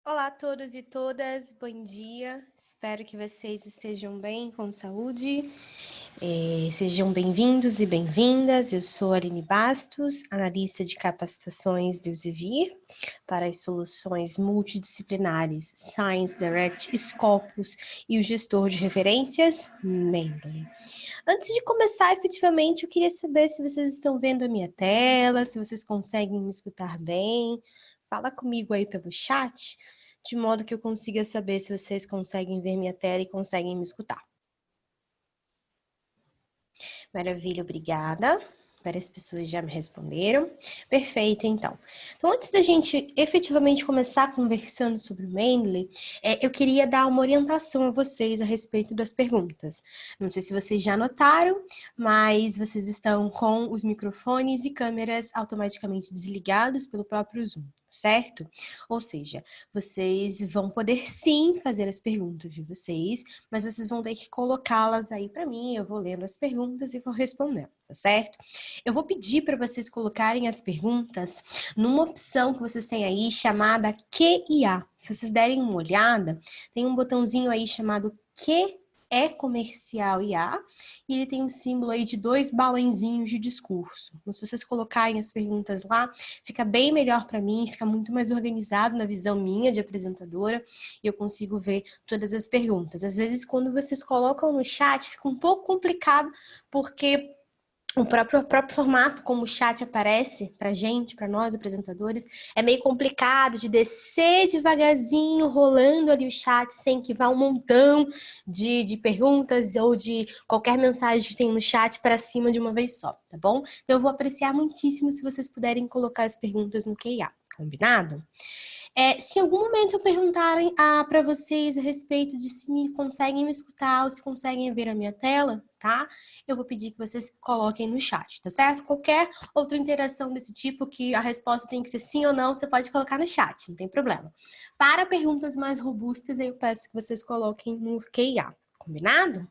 Olá a todos e todas, bom dia. Espero que vocês estejam bem, com saúde. Sejam bem-vindos e bem-vindas. Eu sou Aline Bastos, analista de capacitações do Elsevier para as soluções multidisciplinares Science Direct, Scopus e o gestor de referências Mendeley. Antes de começar efetivamente, eu queria saber se vocês estão vendo a minha tela, se vocês conseguem me escutar bem. Fala comigo aí pelo chat, de modo que eu consiga saber se vocês conseguem ver minha tela e conseguem me escutar. Maravilha, obrigada. Várias pessoas já me responderam. Perfeito, então. Então, antes da gente efetivamente começar conversando sobre o Mendeley, eu queria dar uma orientação a vocês a respeito das perguntas. Não sei se vocês já notaram, mas vocês estão com os microfones e câmeras automaticamente desligados pelo próprio Zoom, certo? Ou seja, vocês vão poder sim fazer as perguntas de vocês, mas vocês vão ter que colocá-las aí para mim, eu vou lendo as perguntas e vou respondendo, tá certo? Eu vou pedir para vocês colocarem as perguntas numa opção que vocês têm aí chamada Q&A. Se vocês derem uma olhada, tem um botãozinho aí chamado Q é comercial IA, e ele tem um símbolo aí de 2 balãozinhos de discurso. Então, se vocês colocarem as perguntas lá, fica bem melhor para mim, fica muito mais organizado na visão minha de apresentadora, e eu consigo ver todas as perguntas. Às vezes, quando vocês colocam no chat, fica um pouco complicado, porque o próprio formato como o chat aparece para gente, para nós apresentadores, é meio complicado de descer devagarzinho, rolando ali o chat, sem que vá um montão de perguntas ou de qualquer mensagem que tem no chat para cima de uma vez só, tá bom? Então eu vou apreciar muitíssimo se vocês puderem colocar as perguntas no Q&A, combinado? Se em algum momento perguntarem para vocês a respeito de se conseguem me escutar ou se conseguem ver a minha tela, tá? Eu vou pedir que vocês coloquem no chat, tá certo? Qualquer outra interação desse tipo que a resposta tem que ser sim ou não, você pode colocar no chat, não tem problema. Para perguntas mais robustas, eu peço que vocês coloquem no Q&A, combinado?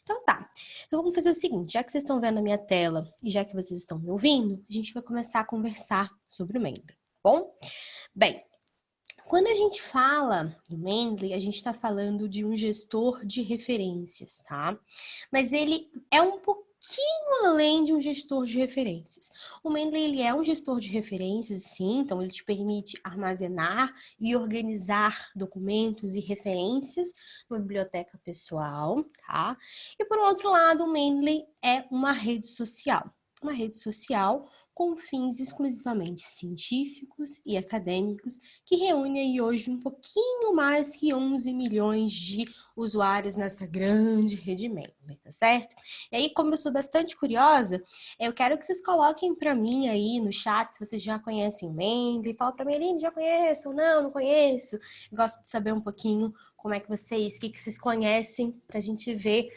Então tá. Então vamos fazer o seguinte, já que vocês estão vendo a minha tela e já que vocês estão me ouvindo, a gente vai começar a conversar sobre o Mendeley, tá bom? Bem, quando a gente fala do Mendeley, a gente está falando de um gestor de referências, tá? Mas ele é um pouquinho além de um gestor de referências. O Mendeley, ele é um gestor de referências, sim, então ele te permite armazenar e organizar documentos e referências numa biblioteca pessoal, tá? E por outro lado, o Mendeley é uma rede social. Uma rede social com fins exclusivamente científicos e acadêmicos, que reúne aí hoje um pouquinho mais que 11 milhões de usuários nessa grande rede Mendeley, tá certo? E aí, como eu sou bastante curiosa, eu quero que vocês coloquem para mim aí no chat se vocês já conhecem o Mendeley. Fala para mim, Aline, já conheço ou não, não conheço. Eu gosto de saber um pouquinho como é que vocês, o que vocês conhecem, para a gente ver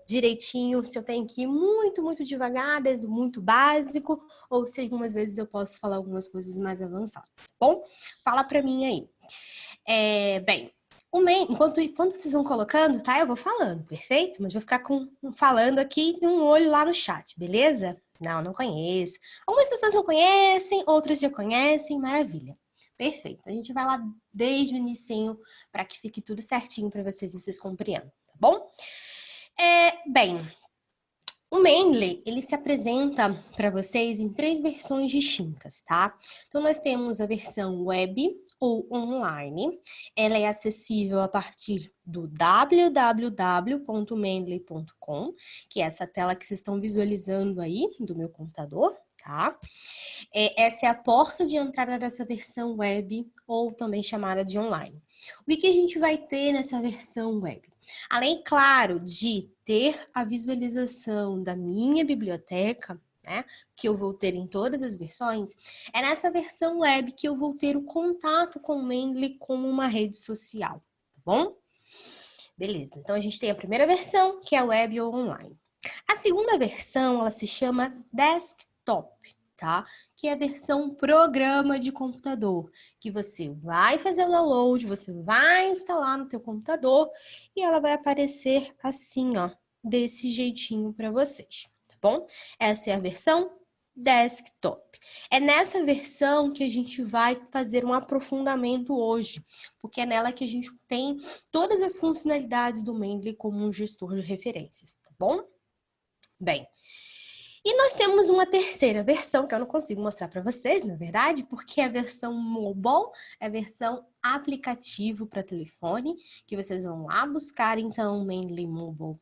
direitinho se eu tenho que ir muito, muito devagar, desde o muito básico, ou se algumas vezes eu posso falar algumas coisas mais avançadas, tá bom? Fala para mim aí. Bem, enquanto vocês vão colocando, tá? Eu vou falando, perfeito? Mas vou ficar falando aqui e um olho lá no chat, beleza? Não, não conheço. Algumas pessoas não conhecem, outras já conhecem, maravilha. Perfeito. A gente vai lá desde o inicinho para que fique tudo certinho para vocês e vocês compreendam, tá bom? Bem, o Mendeley, ele se apresenta para vocês em 3 versões distintas, tá? Então, nós temos a versão web ou online. Ela é acessível a partir do www.mendeley.com, que é essa tela que vocês estão visualizando aí do meu computador, tá? Essa é a porta de entrada dessa versão web, ou também chamada de online. O que a gente vai ter nessa versão web? Além, claro, de ter a visualização da minha biblioteca, né, que eu vou ter em todas as versões, é nessa versão web que eu vou ter o contato com o Mendeley como uma rede social, tá bom? Beleza, então a gente tem a primeira versão, que é web ou online. A segunda versão, ela se chama desktop, tá? Que é a versão programa de computador, que você vai fazer o download, você vai instalar no teu computador e ela vai aparecer assim, ó, desse jeitinho para vocês, tá bom? Essa é a versão Desktop. É nessa versão que a gente vai fazer um aprofundamento hoje, porque é nela que a gente tem todas as funcionalidades do Mendeley como um gestor de referências, tá bom? Bem, e nós temos uma terceira versão, que eu não consigo mostrar para vocês, na verdade, porque é a versão mobile, é a versão aplicativo para telefone, que vocês vão lá buscar, então, o Mendeley Mobile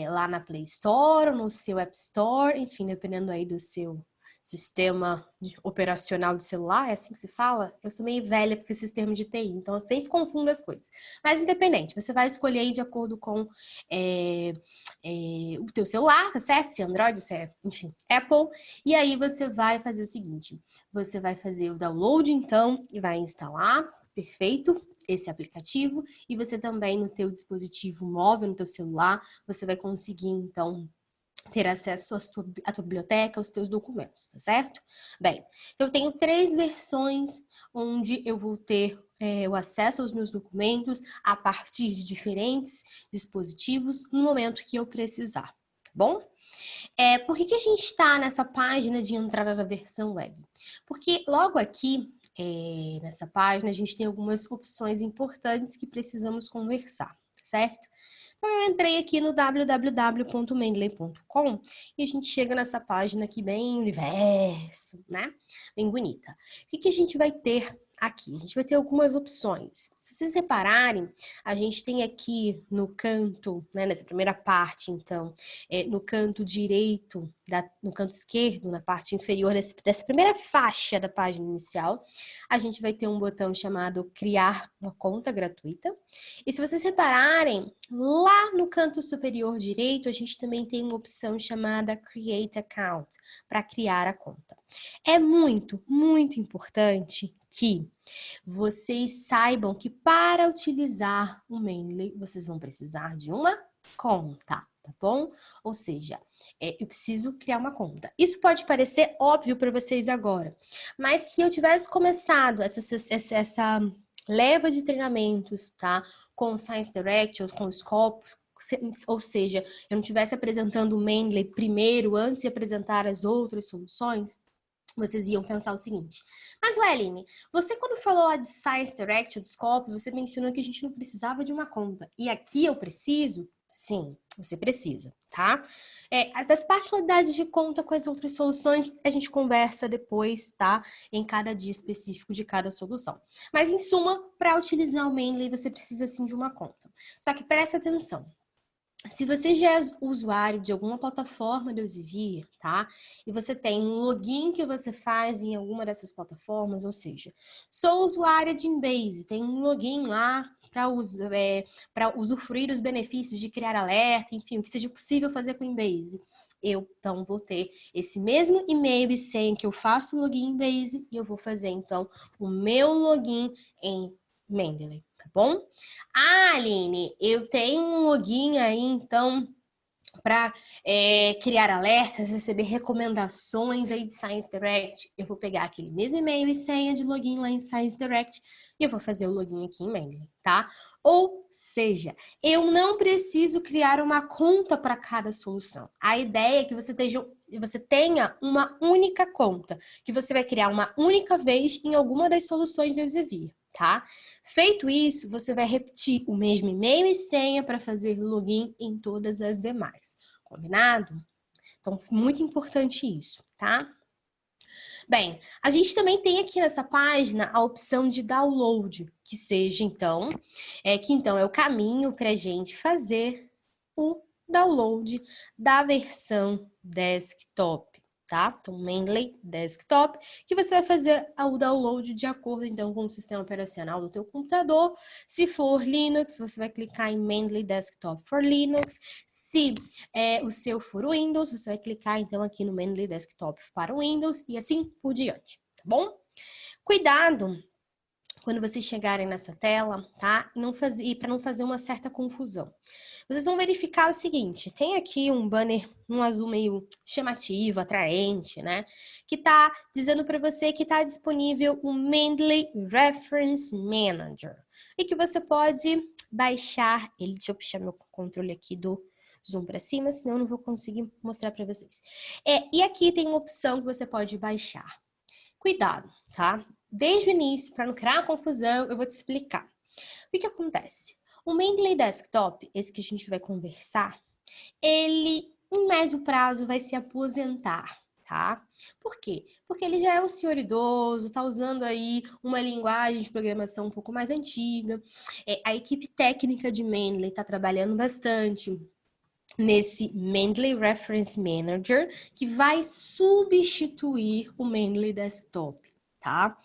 lá na Play Store, ou no seu App Store, enfim, dependendo aí do seu sistema operacional de celular, é assim que se fala? Eu sou meio velha porque esse termo de TI, então eu sempre confundo as coisas. Mas independente, você vai escolher aí de acordo com o teu celular, tá certo? Se é Android, se é, enfim, Apple. E aí você vai fazer o seguinte, você vai fazer o download, então, e vai instalar, perfeito, esse aplicativo. E você também, no teu dispositivo móvel, no teu celular, você vai conseguir, então, ter acesso à tua biblioteca, aos teus documentos, tá certo? Bem, eu tenho 3 versões onde eu vou ter o acesso aos meus documentos a partir de diferentes dispositivos no momento que eu precisar, tá bom? Por que a gente está nessa página de entrada da versão web? Porque logo aqui, nessa página, a gente tem algumas opções importantes que precisamos conversar, certo? Então, eu entrei aqui no www.mendeley.com e a gente chega nessa página aqui bem universo, né? Bem bonita. O que a gente vai ter aqui? A gente vai ter algumas opções. Se vocês repararem, a gente tem aqui no canto, né, nessa primeira parte, então, no canto direito, no canto esquerdo, na parte inferior dessa primeira faixa da página inicial, a gente vai ter um botão chamado Criar uma conta gratuita. E se vocês repararem, lá no canto superior direito, a gente também tem uma opção chamada Create Account, para criar a conta. É muito, muito importante que vocês saibam que para utilizar o Mendeley, vocês vão precisar de uma conta, tá bom? Ou seja, eu preciso criar uma conta. Isso pode parecer óbvio para vocês agora, mas se eu tivesse começado essa leva de treinamentos, tá? Com o Science Direct ou com o Scopus, ou seja, eu não estivesse apresentando o Mendeley primeiro, antes de apresentar as outras soluções, vocês iam pensar o seguinte, mas Welline, você quando falou lá de Science Direct ou de Scopus, você mencionou que a gente não precisava de uma conta. E aqui eu preciso? Sim, você precisa, tá? Das particularidades de conta com as outras soluções, a gente conversa depois, tá? Em cada dia específico de cada solução. Mas, em suma, para utilizar o Mendeley, você precisa sim de uma conta. Só que preste atenção. Se você já é usuário de alguma plataforma do Elsevier, tá? E você tem um login que você faz em alguma dessas plataformas, ou seja, sou usuária de Embase, tem um login lá para usufruir os benefícios de criar alerta, enfim, o que seja possível fazer com Embase. Eu, então, vou ter esse mesmo e-mail e senha que eu faço login em Embase e eu vou fazer, então, o meu login em Mendeley, tá bom? Ah, Aline, eu tenho um login aí, então, para criar alertas, receber recomendações aí de Science Direct. Eu vou pegar aquele mesmo e-mail e senha de login lá em Science Direct e eu vou fazer o login aqui em Mendeley, tá? Ou seja, eu não preciso criar uma conta para cada solução. A ideia é que você tenha uma única conta, que você vai criar uma única vez em alguma das soluções do Elsevier, tá? Feito isso, você vai repetir o mesmo e-mail e senha para fazer login em todas as demais. Combinado? Então, muito importante isso, tá? Bem, a gente também tem aqui nessa página a opção de download, que seja então, que então é o caminho para a gente fazer o download da versão desktop, tá? Então, Mendeley Desktop, que você vai fazer o download de acordo, então, com o sistema operacional do teu computador. Se for Linux, você vai clicar em Mendeley Desktop for Linux. Se o seu for Windows, você vai clicar, então, aqui no Mendeley Desktop para o Windows e assim por diante, tá bom? Cuidado quando vocês chegarem nessa tela, tá? E para não fazer uma certa confusão. Vocês vão verificar o seguinte, tem aqui um banner, um azul meio chamativo, atraente, né? Que tá dizendo para você que tá disponível o Mendeley Reference Manager. E que você pode baixar ele, deixa eu puxar meu controle aqui do zoom para cima, senão eu não vou conseguir mostrar para vocês. E aqui tem uma opção que você pode baixar. Cuidado, tá? Desde o início, para não criar confusão, eu vou te explicar. O que acontece? O Mendeley Desktop, esse que a gente vai conversar, ele, em médio prazo, vai se aposentar, tá? Por quê? Porque ele já é um senhor idoso, tá usando aí uma linguagem de programação um pouco mais antiga. A equipe técnica de Mendeley está trabalhando bastante nesse Mendeley Reference Manager, que vai substituir o Mendeley Desktop, tá?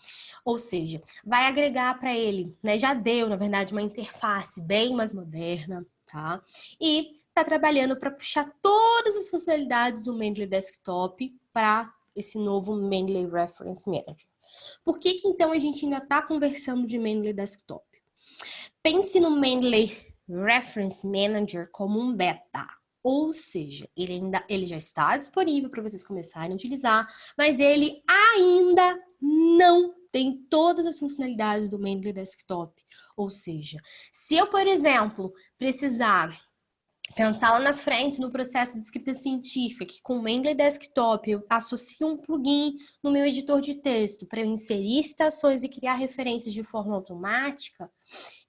Ou seja, vai agregar para ele, né? Já deu, na verdade, uma interface bem mais moderna, tá? E está trabalhando para puxar todas as funcionalidades do Mendeley Desktop para esse novo Mendeley Reference Manager. Por que então a gente ainda está conversando de Mendeley Desktop? Pense no Mendeley Reference Manager como um beta. Ou seja, ele já está disponível para vocês começarem a utilizar, mas ele ainda não tem todas as funcionalidades do Mendeley Desktop. Ou seja, se eu, por exemplo, precisar pensar lá na frente no processo de escrita científica, que com o Mendeley Desktop eu associo um plugin no meu editor de texto para eu inserir citações e criar referências de forma automática,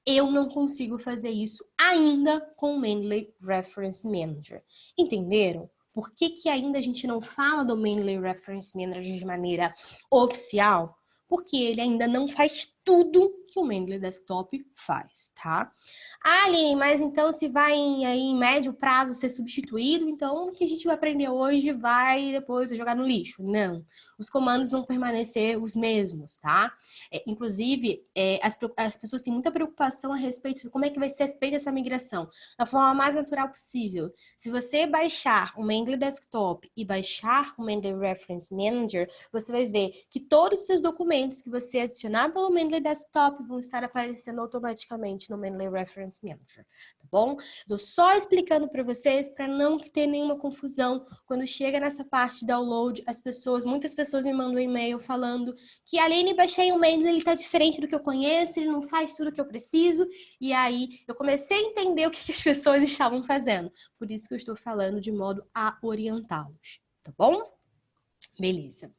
eu não consigo fazer isso ainda com o Mendeley Reference Manager. Entenderam? Por que ainda a gente não fala do Mendeley Reference Manager de maneira oficial? Porque ele ainda não faz tudo que o Mendeley Desktop faz, tá? Ah, Aline, mas então se vai em médio prazo ser substituído, então o que a gente vai aprender hoje vai depois jogar no lixo? Não. Os comandos vão permanecer os mesmos, tá? Inclusive, as pessoas têm muita preocupação a respeito de como é que vai ser feita essa migração, da forma mais natural possível. Se você baixar o Mendeley Desktop e baixar o Mendeley Reference Manager, você vai ver que todos os seus documentos que você adicionar pelo Mendeley Desktop vão estar aparecendo automaticamente no Mendeley Reference Manager, tá bom? Estou só explicando para vocês para não ter nenhuma confusão. Quando chega nessa parte de download, muitas pessoas me mandam um e-mail falando que Aline, baixei o Mendeley, ele está diferente do que eu conheço, ele não faz tudo o que eu preciso, e aí eu comecei a entender o que as pessoas estavam fazendo. Por isso que eu estou falando de modo a orientá-los, tá bom? Beleza.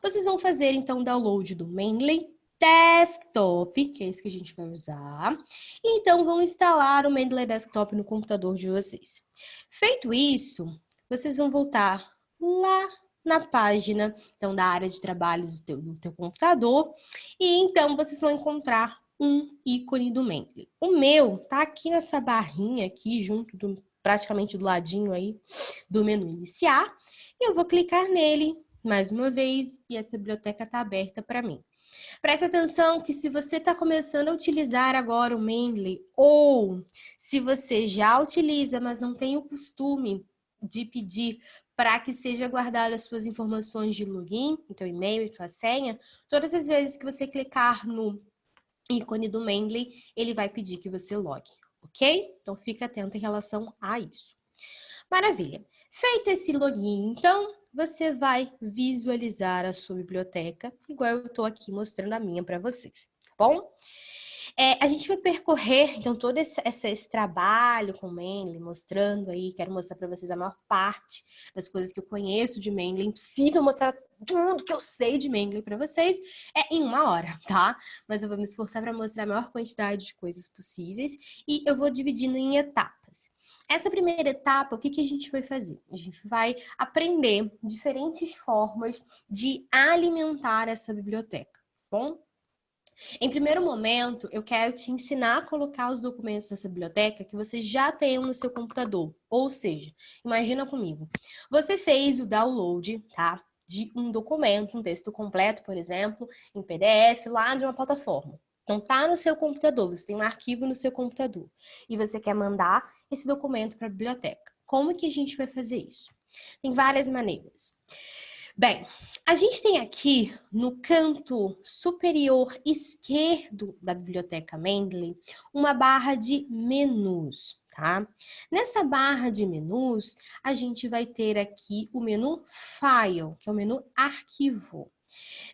Vocês vão fazer, então, o download do Mendeley Desktop, que é esse que a gente vai usar. E, então, vão instalar o Mendeley Desktop no computador de vocês. Feito isso, vocês vão voltar lá na página, então, da área de trabalhos do teu computador. E, então, vocês vão encontrar um ícone do Mendeley. O meu tá aqui nessa barrinha aqui, praticamente do ladinho aí do menu iniciar. E eu vou clicar nele mais uma vez, e essa biblioteca está aberta para mim. Presta atenção que se você está começando a utilizar agora o Mendeley, ou se você já utiliza, mas não tem o costume de pedir para que seja guardada as suas informações de login, então e-mail e sua senha, todas as vezes que você clicar no ícone do Mendeley, ele vai pedir que você logue, ok? Então fica atento em relação a isso. Maravilha. Feito esse login, então, você vai visualizar a sua biblioteca, igual eu estou aqui mostrando a minha para vocês, tá bom? A gente vai percorrer, então, todo esse trabalho com o Mendeley, mostrando aí, quero mostrar para vocês a maior parte das coisas que eu conheço de Mendeley. É impossível mostrar tudo que eu sei de Mendeley para vocês em 1 hora, tá? Mas eu vou me esforçar para mostrar a maior quantidade de coisas possíveis e eu vou dividindo em etapas. Essa primeira etapa, o que a gente vai fazer? A gente vai aprender diferentes formas de alimentar essa biblioteca, tá bom? Em primeiro momento, eu quero te ensinar a colocar os documentos dessa biblioteca que você já tem no seu computador. Ou seja, imagina comigo, você fez o download, tá? De um documento, um texto completo, por exemplo, em PDF, lá de uma plataforma. Então, tá no seu computador, você tem um arquivo no seu computador e você quer mandar esse documento para a biblioteca. Como que a gente vai fazer isso? Tem várias maneiras. Bem, a gente tem aqui no canto superior esquerdo da biblioteca Mendeley uma barra de menus, tá? Nessa barra de menus, a gente vai ter aqui o menu File, que é o menu Arquivo.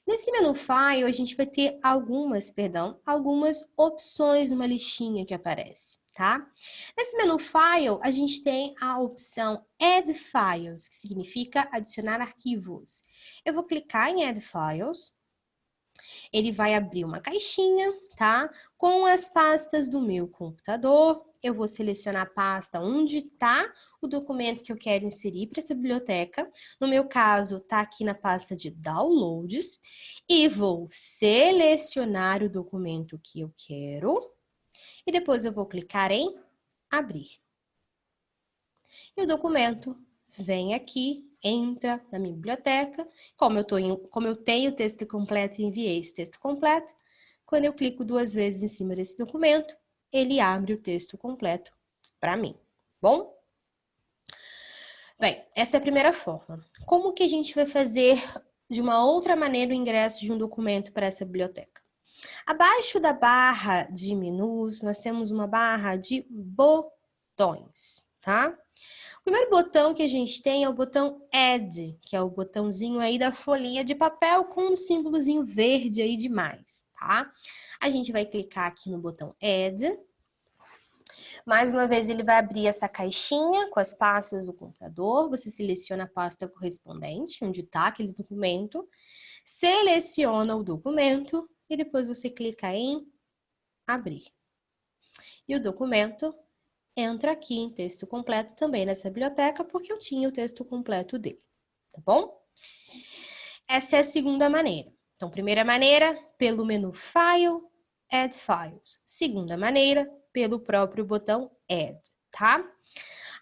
Nesse menu File, a gente vai ter algumas opções numa listinha que aparece. tá? Nesse menu File, a gente tem a opção Add Files, que significa adicionar arquivos. Eu vou clicar em Add Files. Ele vai abrir uma caixinha, tá? Com as pastas do meu computador. Eu vou selecionar a pasta onde está o documento que eu quero inserir para essa biblioteca. No meu caso, está aqui na pasta de Downloads. E vou selecionar o documento que eu quero. E depois eu vou clicar em Abrir. E o documento vem aqui, entra na minha biblioteca. Como eu tenho o texto completo e enviei esse texto completo, quando eu clico 2 vezes em cima desse documento, ele abre o texto completo para mim. Bom? Bem, essa é a primeira forma. Como que a gente vai fazer de uma outra maneira o ingresso de um documento para essa biblioteca? Abaixo da barra de menus, nós temos uma barra de botões, tá? O primeiro botão que a gente tem é o botão Add, que é o botãozinho aí da folhinha de papel com um símbolozinho verde aí de mais, tá? A gente vai clicar aqui no botão Add. Mais uma vez ele vai abrir essa caixinha com as pastas do computador. Você seleciona a pasta correspondente, onde está aquele documento. Seleciona o documento e depois você clica em Abrir. E o documento entra aqui em texto completo também nessa biblioteca, porque eu tinha o texto completo dele, tá bom? Essa é a segunda maneira. Então, primeira maneira, pelo menu File, Add Files. Segunda maneira, pelo próprio botão Add, tá?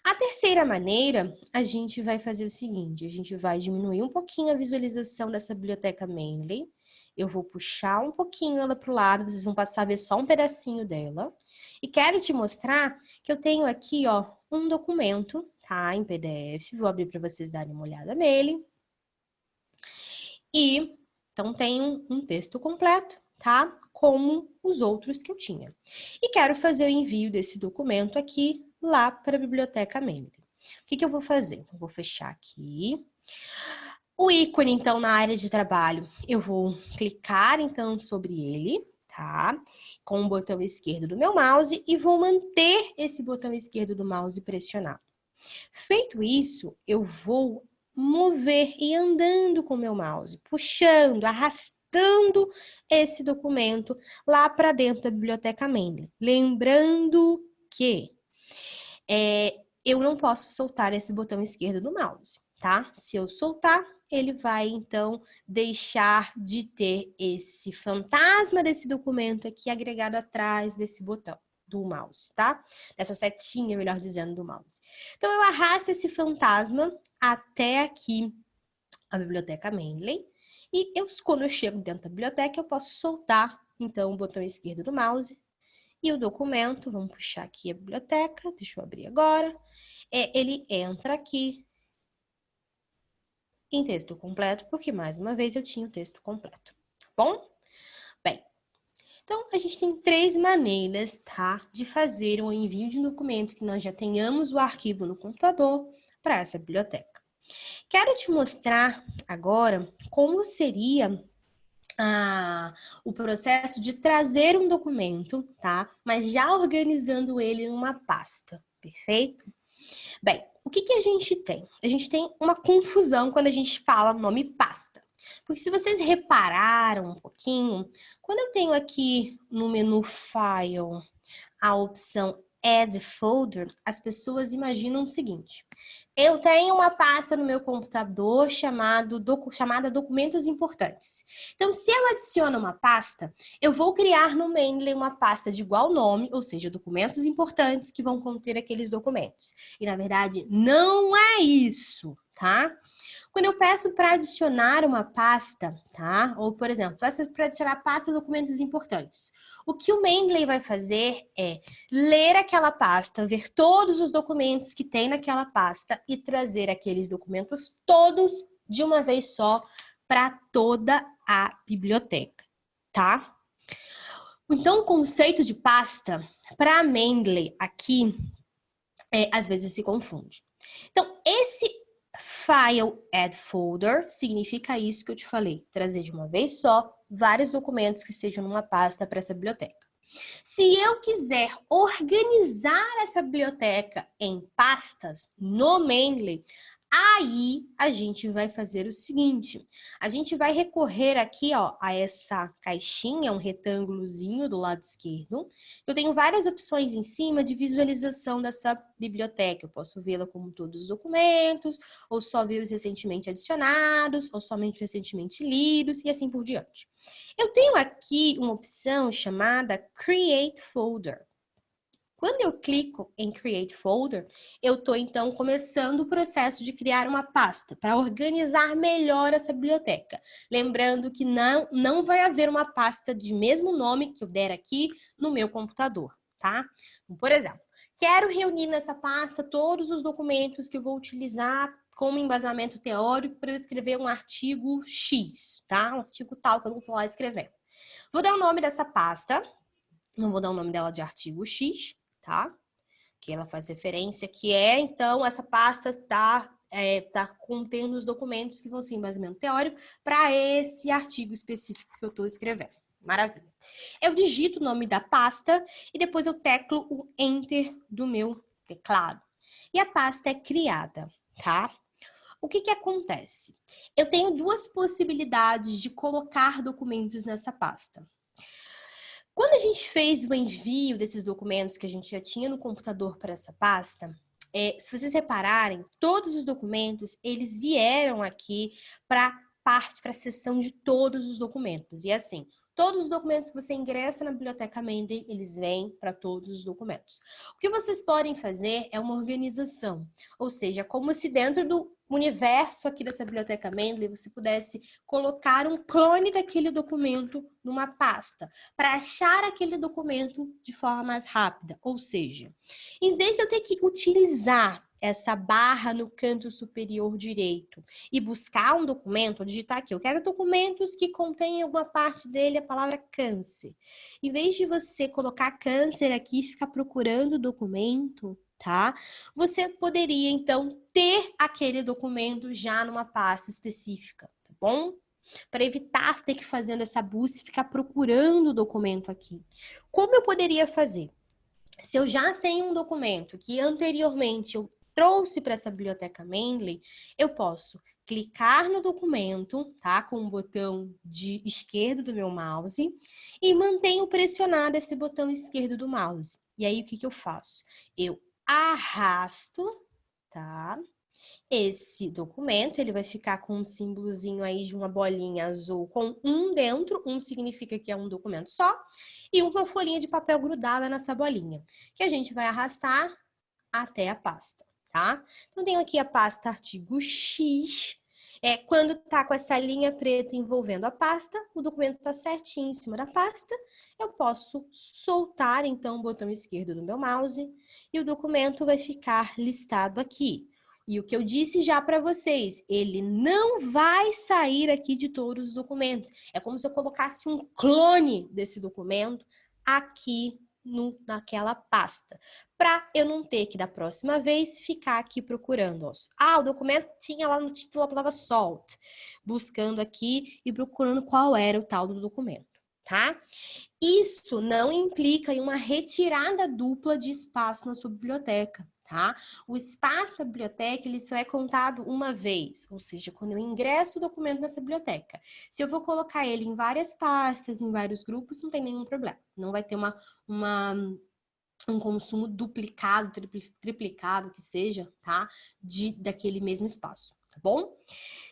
A terceira maneira, a gente vai fazer o seguinte, a gente vai diminuir um pouquinho a visualização dessa biblioteca Mendeley. Eu vou puxar um pouquinho ela para o lado, vocês vão passar a ver só um pedacinho dela. E quero te mostrar que eu tenho aqui, ó, um documento, tá, em PDF. Vou abrir para vocês darem uma olhada nele. E, então, tem um texto completo, tá, como os outros que eu tinha. E quero fazer o envio desse documento aqui lá para a biblioteca Mendeley. O que eu vou fazer? Eu vou fechar aqui. O ícone, então, na área de trabalho, eu vou clicar, então, sobre ele, tá? Com o botão esquerdo do meu mouse e vou manter esse botão esquerdo do mouse pressionado. Feito isso, eu vou mover e andando com o meu mouse, puxando, arrastando esse documento lá para dentro da biblioteca Mendeley. Lembrando que eu não posso soltar esse botão esquerdo do mouse, tá? Se eu soltar, ele vai, então, deixar de ter esse fantasma desse documento aqui agregado atrás desse botão do mouse, tá? Dessa setinha, melhor dizendo, do mouse. Então, eu arrasto esse fantasma até aqui a biblioteca Mendeley e quando eu chego dentro da biblioteca, eu posso soltar, então, o botão esquerdo do mouse e o documento, vamos puxar aqui a biblioteca, deixa eu abrir agora, ele entra aqui em texto completo, porque mais uma vez eu tinha o texto completo, tá bom? Bem, então a gente tem 3 maneiras, tá, de fazer o envio de um documento que nós já tenhamos o arquivo no computador para essa biblioteca. Quero te mostrar agora como seria o processo de trazer um documento, tá, mas já organizando ele em uma pasta, perfeito? Bem, o que a gente tem? A gente tem uma confusão quando a gente fala nome pasta. Porque se vocês repararam um pouquinho, quando eu tenho aqui no menu File a opção Add Folder, as pessoas imaginam o seguinte. Eu tenho uma pasta no meu computador chamada Documentos Importantes. Então, se eu adiciono uma pasta, eu vou criar no Mendeley uma pasta de igual nome, ou seja, documentos importantes que vão conter aqueles documentos. E, na verdade, não é isso, tá? Quando eu peço para adicionar uma pasta, tá? Ou, por exemplo, peço para adicionar pasta documentos importantes. O que o Mendeley vai fazer é ler aquela pasta, ver todos os documentos que tem naquela pasta e trazer aqueles documentos todos de uma vez só para toda a biblioteca, tá? Então, o conceito de pasta, para Mendeley aqui, às vezes se confunde. Então, esse File Add Folder significa isso que eu te falei, trazer de uma vez só vários documentos que estejam numa pasta para essa biblioteca. Se eu quiser organizar essa biblioteca em pastas no Mendeley, aí a gente vai fazer o seguinte, a gente vai recorrer aqui, ó, a essa caixinha, um retângulozinho do lado esquerdo. Eu tenho várias opções em cima de visualização dessa biblioteca. Eu posso vê-la como todos os documentos, ou só ver os recentemente adicionados, ou somente os recentemente lidos, e assim por diante. Eu tenho aqui uma opção chamada Create Folder. Quando eu clico em Create Folder, eu estou, então, começando o processo de criar uma pasta para organizar melhor essa biblioteca. Lembrando que não vai haver uma pasta de mesmo nome que eu der aqui no meu computador, tá? Por exemplo, quero reunir nessa pasta todos os documentos que eu vou utilizar como embasamento teórico para eu escrever um artigo X, tá? Um artigo tal que eu não estou lá escrevendo. Vou dar o nome dessa pasta, não vou dar o nome dela de artigo X, tá? Que ela faz referência, que é, então, essa pasta tá contendo os documentos que vão ser embasamento teórico para esse artigo específico que eu estou escrevendo. Maravilha. Eu digito o nome da pasta e depois eu teclo o Enter do meu teclado. E a pasta é criada, tá? O que acontece? Eu tenho duas possibilidades de colocar documentos nessa pasta. Quando a gente fez o envio desses documentos que a gente já tinha no computador para essa pasta, se vocês repararem, todos os documentos, eles vieram aqui para a seção de todos os documentos. E assim, todos os documentos que você ingressa na Biblioteca Mendeley, eles vêm para todos os documentos. O que vocês podem fazer é uma organização, ou seja, como se dentro do universo aqui dessa Biblioteca Mendeley você pudesse colocar um clone daquele documento numa pasta, para achar aquele documento de forma mais rápida. Ou seja, em vez de eu ter que utilizar essa barra no canto superior direito e buscar um documento, digitar aqui, eu quero documentos que contêm alguma parte dele a palavra câncer. Em vez de você colocar câncer aqui e ficar procurando o documento, tá? Você poderia, então, ter aquele documento já numa pasta específica, tá bom? Para evitar ter que fazer essa busca e ficar procurando o documento aqui. Como eu poderia fazer? Se eu já tenho um documento que anteriormente eu trouxe para essa biblioteca Mendeley, eu posso clicar no documento, tá? Com o botão de esquerdo do meu mouse e mantenho pressionado esse botão esquerdo do mouse. E aí, o que eu faço? Eu arrasto, tá? Esse documento, ele vai ficar com um símbolozinho aí de uma bolinha azul com um dentro, um significa que é um documento só, e uma folhinha de papel grudada nessa bolinha, que a gente vai arrastar até a pasta, tá? Então, tenho aqui a pasta artigo X. Quando tá com essa linha preta envolvendo a pasta, o documento tá certinho em cima da pasta, eu posso soltar, então, o botão esquerdo do meu mouse e o documento vai ficar listado aqui. E o que eu disse já para vocês, ele não vai sair aqui de todos os documentos. É como se eu colocasse um clone desse documento aqui naquela pasta, para eu não ter que, da próxima vez, ficar aqui procurando. O documento tinha lá no título a palavra salt, buscando aqui e procurando qual era o tal do documento, tá? Isso não implica em uma retirada dupla de espaço na sua biblioteca, tá? O espaço da biblioteca, ele só é contado uma vez, ou seja, quando eu ingresso o documento nessa biblioteca. Se eu vou colocar ele em várias pastas, em vários grupos, não tem nenhum problema. Não vai ter um consumo duplicado, triplicado, que seja, tá? Daquele mesmo espaço, tá bom?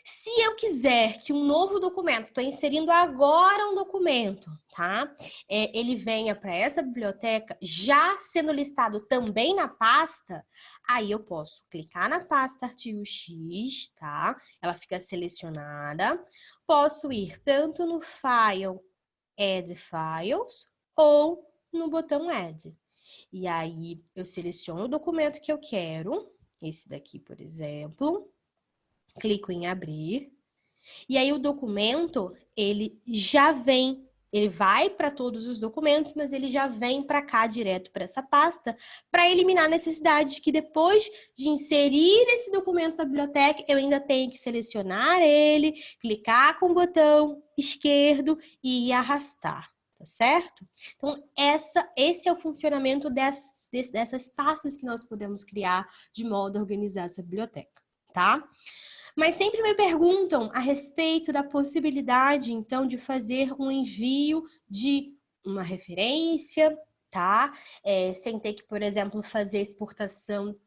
Se eu quiser que um novo documento, estou inserindo agora um documento, tá? Ele venha para essa biblioteca já sendo listado também na pasta, aí eu posso clicar na pasta artigo X, tá? Ela fica selecionada. Posso ir tanto no File, Add Files, ou no botão Add. E aí eu seleciono o documento que eu quero, esse daqui, por exemplo. Clico em abrir, e aí o documento, ele já vem, ele vai para todos os documentos, mas ele já vem para cá direto para essa pasta, para eliminar a necessidade de que depois de inserir esse documento na biblioteca, eu ainda tenho que selecionar ele, clicar com o botão esquerdo e arrastar, tá certo? Então, esse é o funcionamento dessas pastas que nós podemos criar de modo a organizar essa biblioteca, tá? Mas sempre me perguntam a respeito da possibilidade, então, de fazer um envio de uma referência, tá? Sem ter que, por exemplo, fazer exportação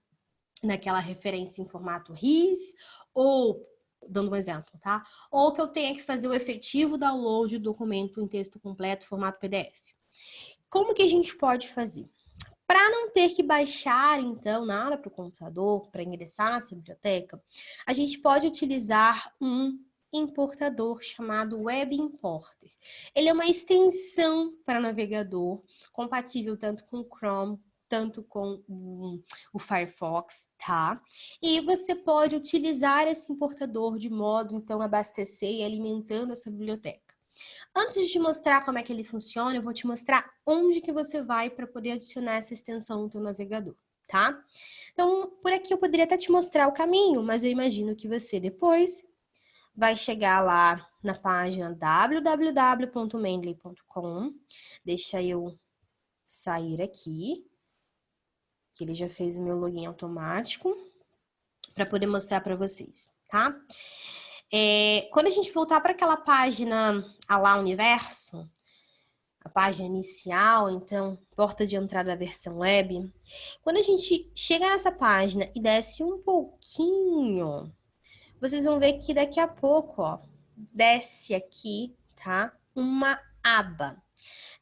naquela referência em formato RIS, ou, dando um exemplo, tá? Ou que eu tenha que fazer o efetivo download do documento em texto completo, formato PDF. Como que a gente pode fazer? Para não ter que baixar, então, nada para o computador, para ingressar nessa biblioteca, a gente pode utilizar um importador chamado Web Importer. Ele é uma extensão para navegador, compatível tanto com o Chrome, tanto com o Firefox, tá? E você pode utilizar esse importador de modo, então, a abastecer e alimentando essa biblioteca. Antes de te mostrar como é que ele funciona, eu vou te mostrar onde que você vai para poder adicionar essa extensão no teu navegador, tá? Então, por aqui eu poderia até te mostrar o caminho, mas eu imagino que você depois vai chegar lá na página www.mendeley.com. Deixa eu sair aqui, que ele já fez o meu login automático, para poder mostrar para vocês, tá? Quando a gente voltar para aquela página Alá Universo, a página inicial, então, porta de entrada da versão web, quando a gente chega nessa página e desce um pouquinho, vocês vão ver que daqui a pouco, ó, desce aqui, tá? Uma aba.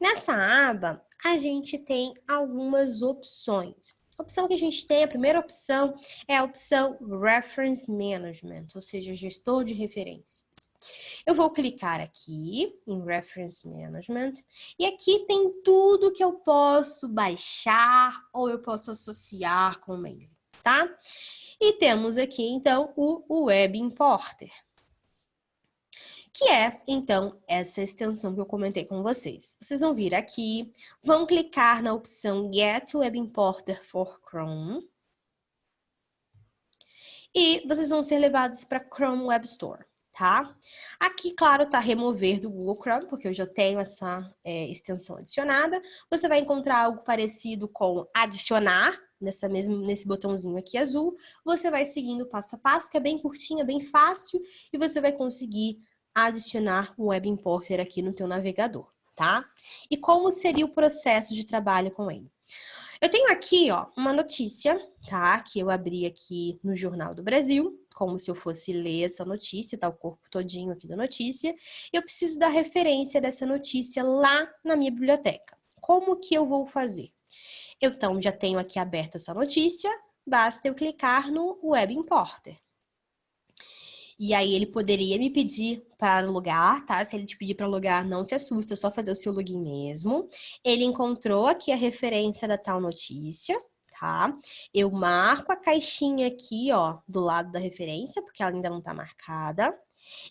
Nessa aba, a gente tem algumas opções. A opção que a gente tem, a primeira opção, é a opção Reference Management, ou seja, gestor de referências. Eu vou clicar aqui em Reference Management e aqui tem tudo que eu posso baixar ou eu posso associar com o Mendeley, tá? E temos aqui, então, o Web Importer, que é, então, essa extensão que eu comentei com vocês. Vocês vão vir aqui, vão clicar na opção Get Web Importer for Chrome e vocês vão ser levados para Chrome Web Store, tá? Aqui, claro, tá remover do Google Chrome, porque eu já tenho essa extensão adicionada. Você vai encontrar algo parecido com adicionar, nesse botãozinho aqui azul. Você vai seguindo passo a passo, que é bem curtinho, é bem fácil, e você vai conseguir adicionar o Web Importer aqui no teu navegador, tá? E como seria o processo de trabalho com ele? Eu tenho aqui, ó, uma notícia, tá? Que eu abri aqui no Jornal do Brasil, como se eu fosse ler essa notícia, tá? O corpo todinho aqui da notícia. Eu preciso da referência dessa notícia lá na minha biblioteca. Como que eu vou fazer? Eu, então, já tenho aqui aberta essa notícia, basta eu clicar no Web Importer. E aí ele poderia me pedir para logar, tá? Se ele te pedir para logar, não se assusta, é só fazer o seu login mesmo. Ele encontrou aqui a referência da tal notícia, tá? Eu marco a caixinha aqui, ó, do lado da referência, porque ela ainda não tá marcada.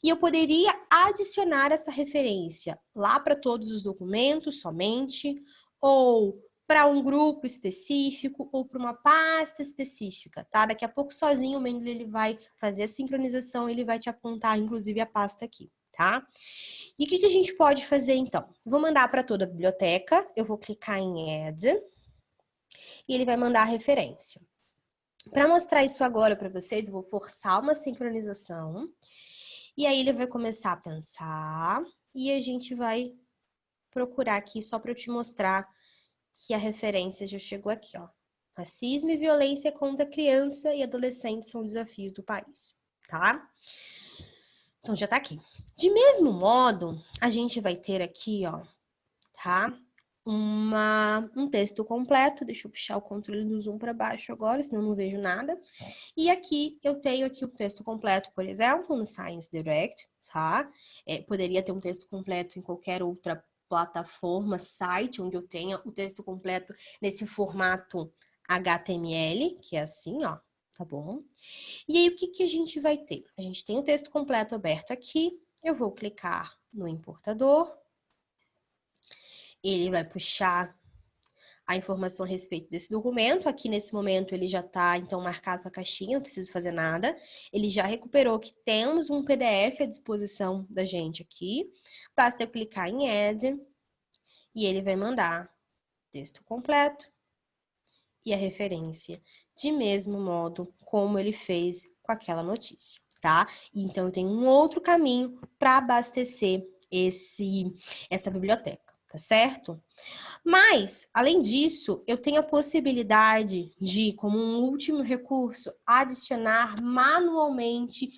E eu poderia adicionar essa referência lá para todos os documentos somente, ou para um grupo específico ou para uma pasta específica, tá? Daqui a pouco sozinho o Mendeley ele vai fazer a sincronização, ele vai te apontar inclusive a pasta aqui, tá? E o que a gente pode fazer então? Vou mandar para toda a biblioteca, eu vou clicar em Add e ele vai mandar a referência. Para mostrar isso agora para vocês, eu vou forçar uma sincronização e aí ele vai começar a pensar e a gente vai procurar aqui só para eu te mostrar que a referência já chegou aqui, ó. Racismo e violência contra criança e adolescente são desafios do país, tá? Então, já tá aqui. De mesmo modo, a gente vai ter aqui, ó, tá? Um texto completo. Deixa eu puxar o controle do zoom para baixo agora, senão eu não vejo nada. E aqui, eu tenho aqui o texto completo, por exemplo, no Science Direct, tá? Poderia ter um texto completo em qualquer outra plataforma, site, onde eu tenha o texto completo nesse formato HTML, que é assim, ó, tá bom? E aí, o que a gente vai ter? A gente tem o texto completo aberto aqui, eu vou clicar no importador, ele vai puxar a informação a respeito desse documento. Aqui nesse momento ele já está então marcado com a caixinha, não preciso fazer nada. Ele já recuperou que temos um PDF à disposição da gente aqui. Basta eu clicar em Add e ele vai mandar texto completo e a referência, de mesmo modo como ele fez com aquela notícia, tá? Então, tem um outro caminho para abastecer essa biblioteca, tá certo? Mas, além disso, eu tenho a possibilidade de, como um último recurso, adicionar manualmente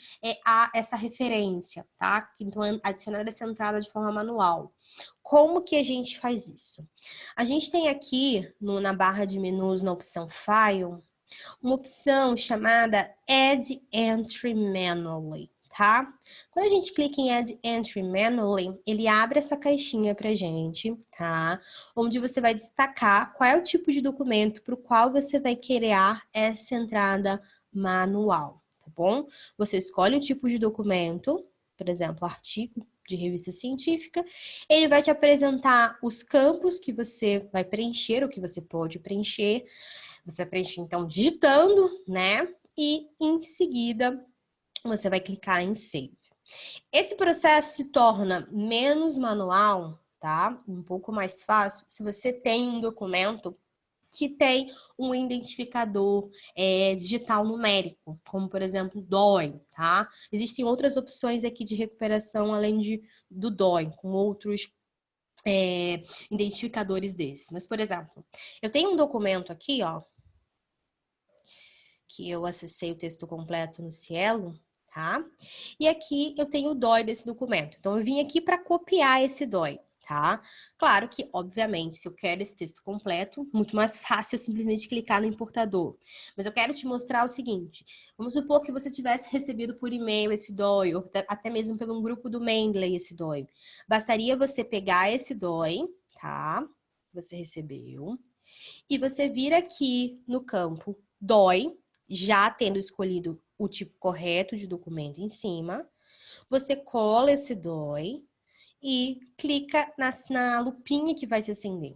essa referência, tá? Então, adicionar essa entrada de forma manual. Como que a gente faz isso? A gente tem aqui, na barra de menus, na opção File, uma opção chamada Add Entry Manually, tá? Quando a gente clica em Add Entry Manually, ele abre essa caixinha pra gente, tá? Onde você vai destacar qual é o tipo de documento para o qual você vai criar essa entrada manual, tá bom? Você escolhe o tipo de documento, por exemplo, artigo de revista científica, ele vai te apresentar os campos que você vai preencher, ou que você pode preencher. Você preenche, então, digitando, né? E, em seguida, você vai clicar em Save. Esse processo se torna menos manual, tá? Um pouco mais fácil se você tem um documento que tem um identificador digital numérico, como, por exemplo, DOI, tá? Existem outras opções aqui de recuperação além do DOI, com outros identificadores desses. Mas, por exemplo, eu tenho um documento aqui, ó, que eu acessei o texto completo no Cielo, tá? E aqui eu tenho o DOI desse documento. Então, eu vim aqui para copiar esse DOI, tá? Claro que, obviamente, se eu quero esse texto completo, muito mais fácil eu simplesmente clicar no importador. Mas eu quero te mostrar o seguinte. Vamos supor que você tivesse recebido por e-mail esse DOI, ou até mesmo pelo grupo do Mendeley esse DOI. Bastaria você pegar esse DOI, tá? Você recebeu. E você vir aqui no campo DOI, já tendo escolhido o tipo correto de documento em cima, você cola esse DOI e clica na lupinha que vai se acender.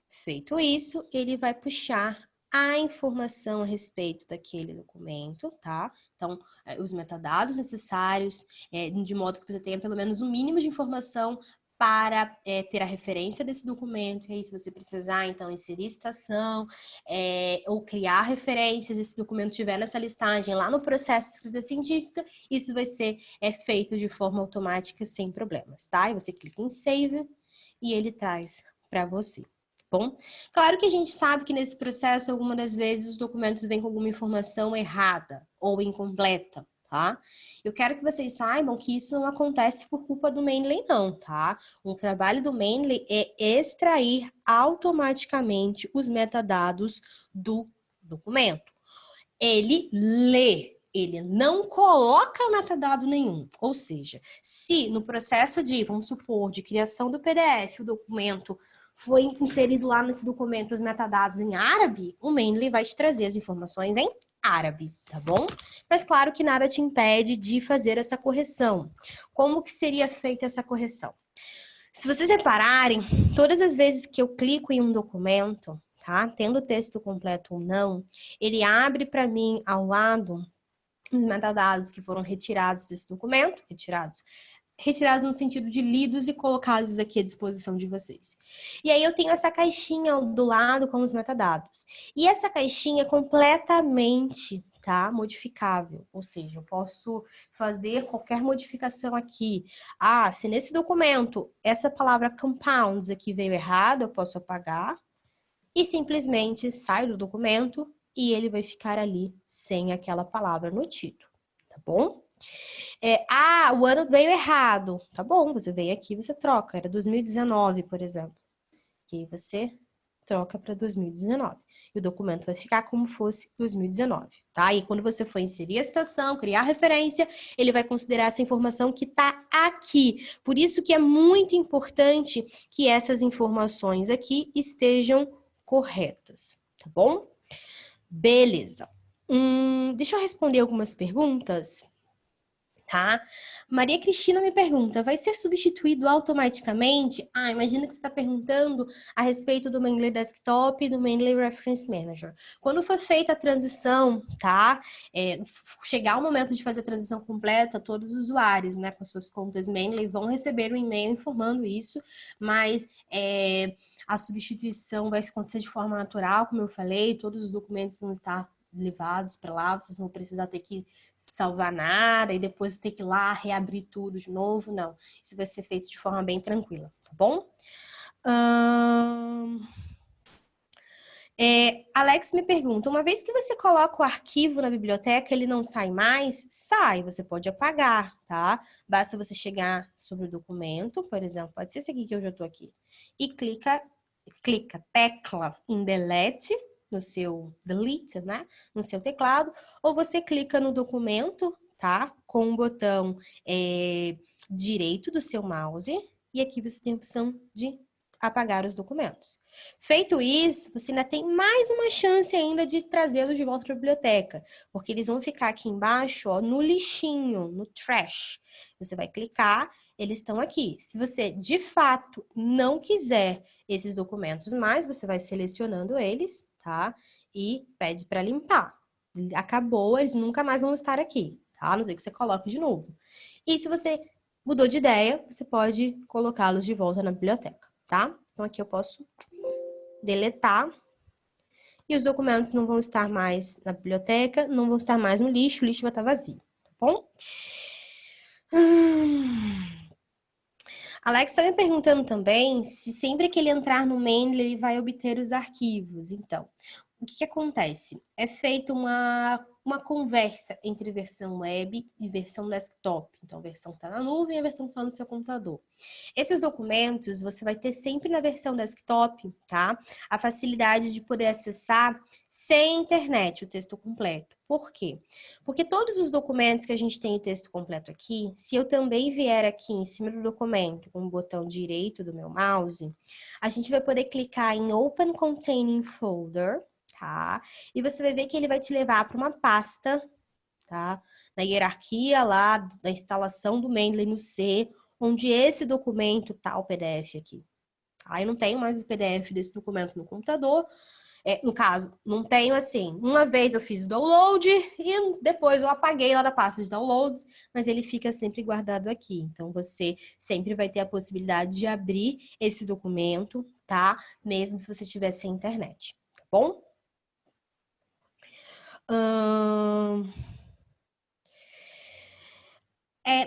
Feito isso, ele vai puxar a informação a respeito daquele documento, tá? Então, os metadados necessários, de modo que você tenha pelo menos um mínimo de informação para ter a referência desse documento. E aí, se você precisar, então, inserir citação ou criar referências, esse documento estiver nessa listagem lá no processo de escrita científica, isso vai ser feito de forma automática, sem problemas, tá? E você clica em Save e ele traz para você. Bom, claro que a gente sabe que nesse processo, algumas das vezes, os documentos vêm com alguma informação errada ou incompleta, tá? Eu quero que vocês saibam que isso não acontece por culpa do Mendeley, não, tá? O trabalho do Mendeley é extrair automaticamente os metadados do documento. Ele lê, ele não coloca metadado nenhum. Ou seja, se no processo de, vamos supor, de criação do PDF, o documento foi inserido lá nesse documento os metadados em árabe, o Mendeley vai te trazer as informações em árabe, tá bom? Mas claro que nada te impede de fazer essa correção. Como que seria feita essa correção? Se vocês repararem, todas as vezes que eu clico em um documento, tá? Tendo o texto completo ou não, ele abre para mim ao lado os metadados que foram retirados desse documento, retirados no sentido de lidos e colocados aqui à disposição de vocês. E aí eu tenho essa caixinha do lado com os metadados. E essa caixinha é completamente, tá, modificável. Ou seja, eu posso fazer qualquer modificação aqui. Ah, se nesse documento essa palavra compounds aqui veio errado, eu posso apagar e simplesmente saio do documento e ele vai ficar ali sem aquela palavra no título, tá bom? O ano veio errado. Tá bom, você veio aqui, você troca. Era 2019, por exemplo. E aí você troca para 2019. E o documento vai ficar como fosse 2019, tá? E quando você for inserir a citação, criar a referência, ele vai considerar essa informação que está aqui. Por isso que é muito importante que essas informações aqui estejam corretas, tá bom? Beleza. Deixa eu responder algumas perguntas. tá? Maria Cristina me pergunta, vai ser substituído automaticamente? Imagina que você está perguntando a respeito do Mendeley Desktop e do Mendeley Reference Manager. Quando for feita a transição, tá? Chegar o momento de fazer a transição completa, todos os usuários, né, com suas contas Mendeley vão receber um e-mail informando isso, mas a substituição vai acontecer de forma natural, como eu falei, todos os documentos vão estar levados para lá, vocês não vão precisar ter que salvar nada e depois ter que ir lá reabrir tudo de novo, não. Isso vai ser feito de forma bem tranquila, tá bom? Alex me pergunta, uma vez que você coloca o arquivo na biblioteca, ele não sai mais? Sai, você pode apagar, tá? Basta você chegar sobre o documento, por exemplo, pode ser esse aqui que eu já tô aqui, e tecla em delete, no seu delete, né? No seu teclado, ou você clica no documento, tá? Com o botão direito do seu mouse, e aqui você tem a opção de apagar os documentos. Feito isso, você ainda tem mais uma chance ainda de trazê-los de volta para a biblioteca, porque eles vão ficar aqui embaixo, ó, no lixinho, no trash. Você vai clicar, eles estão aqui. Se você, de fato, não quiser esses documentos mais, você vai selecionando eles, tá? E pede para limpar. Acabou, eles nunca mais vão estar aqui, tá? A não ser que você coloque de novo. E se você mudou de ideia, você pode colocá-los de volta na biblioteca, tá? Então aqui eu posso deletar e os documentos não vão estar mais na biblioteca, não vão estar mais no lixo, o lixo vai estar vazio, tá bom? Alex está me perguntando também se sempre que ele entrar no Mendeley ele vai obter os arquivos. Então, o que acontece? É feita uma conversa entre versão web e versão desktop. Então, a versão está na nuvem e a versão está no seu computador. Esses documentos você vai ter sempre na versão desktop, tá? A facilidade de poder acessar sem internet o texto completo. Por quê? Porque todos os documentos que a gente tem o texto completo aqui, se eu também vier aqui em cima do documento com o botão direito do meu mouse, a gente vai poder clicar em Open Containing Folder, tá? E você vai ver que ele vai te levar para uma pasta, tá? Na hierarquia lá da instalação do Mendeley no C, onde esse documento tá o PDF aqui. Aí eu não tenho mais o PDF desse documento no computador. No caso, não tenho assim. Uma vez eu fiz o download e depois eu apaguei lá da pasta de downloads, mas ele fica sempre guardado aqui. Então você sempre vai ter a possibilidade de abrir esse documento, tá? Mesmo se você tiver sem internet, tá bom?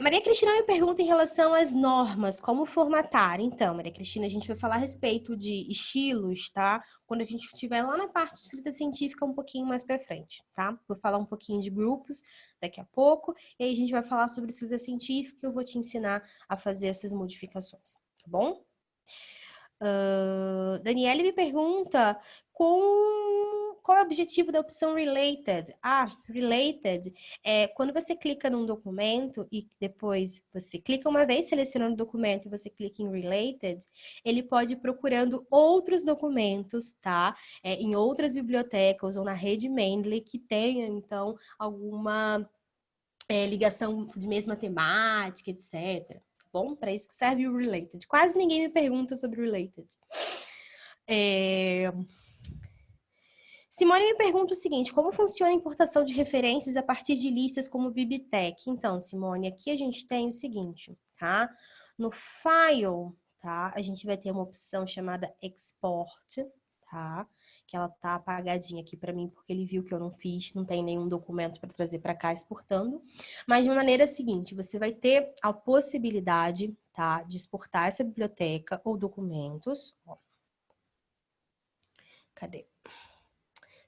Maria Cristina me pergunta em relação às normas, como formatar. Então, Maria Cristina, a gente vai falar a respeito de estilos, tá? Quando a gente estiver lá na parte de escrita científica um pouquinho mais para frente, tá? Vou falar um pouquinho de grupos daqui a pouco, e aí a gente vai falar sobre escrita científica e eu vou te ensinar a fazer essas modificações, tá bom? Daniele me pergunta qual é o objetivo da opção Related? Related é quando você clica num documento e depois você clica uma vez selecionando o documento e você clica em Related, ele pode ir procurando outros documentos, tá? Em outras bibliotecas ou na rede Mendeley que tenha, então, alguma ligação de mesma temática, etc. Bom, para isso que serve o Related. Quase ninguém me pergunta sobre o Related. Simone me pergunta o seguinte, como funciona a importação de referências a partir de listas como Bibtec? Então, Simone, aqui a gente tem o seguinte, tá? No File, tá? A gente vai ter uma opção chamada Export, tá? Que ela tá apagadinha aqui para mim, porque ele viu que eu não fiz, não tem nenhum documento para trazer para cá exportando. Mas de maneira seguinte, você vai ter a possibilidade, tá? De exportar essa biblioteca ou documentos. Ó. Cadê?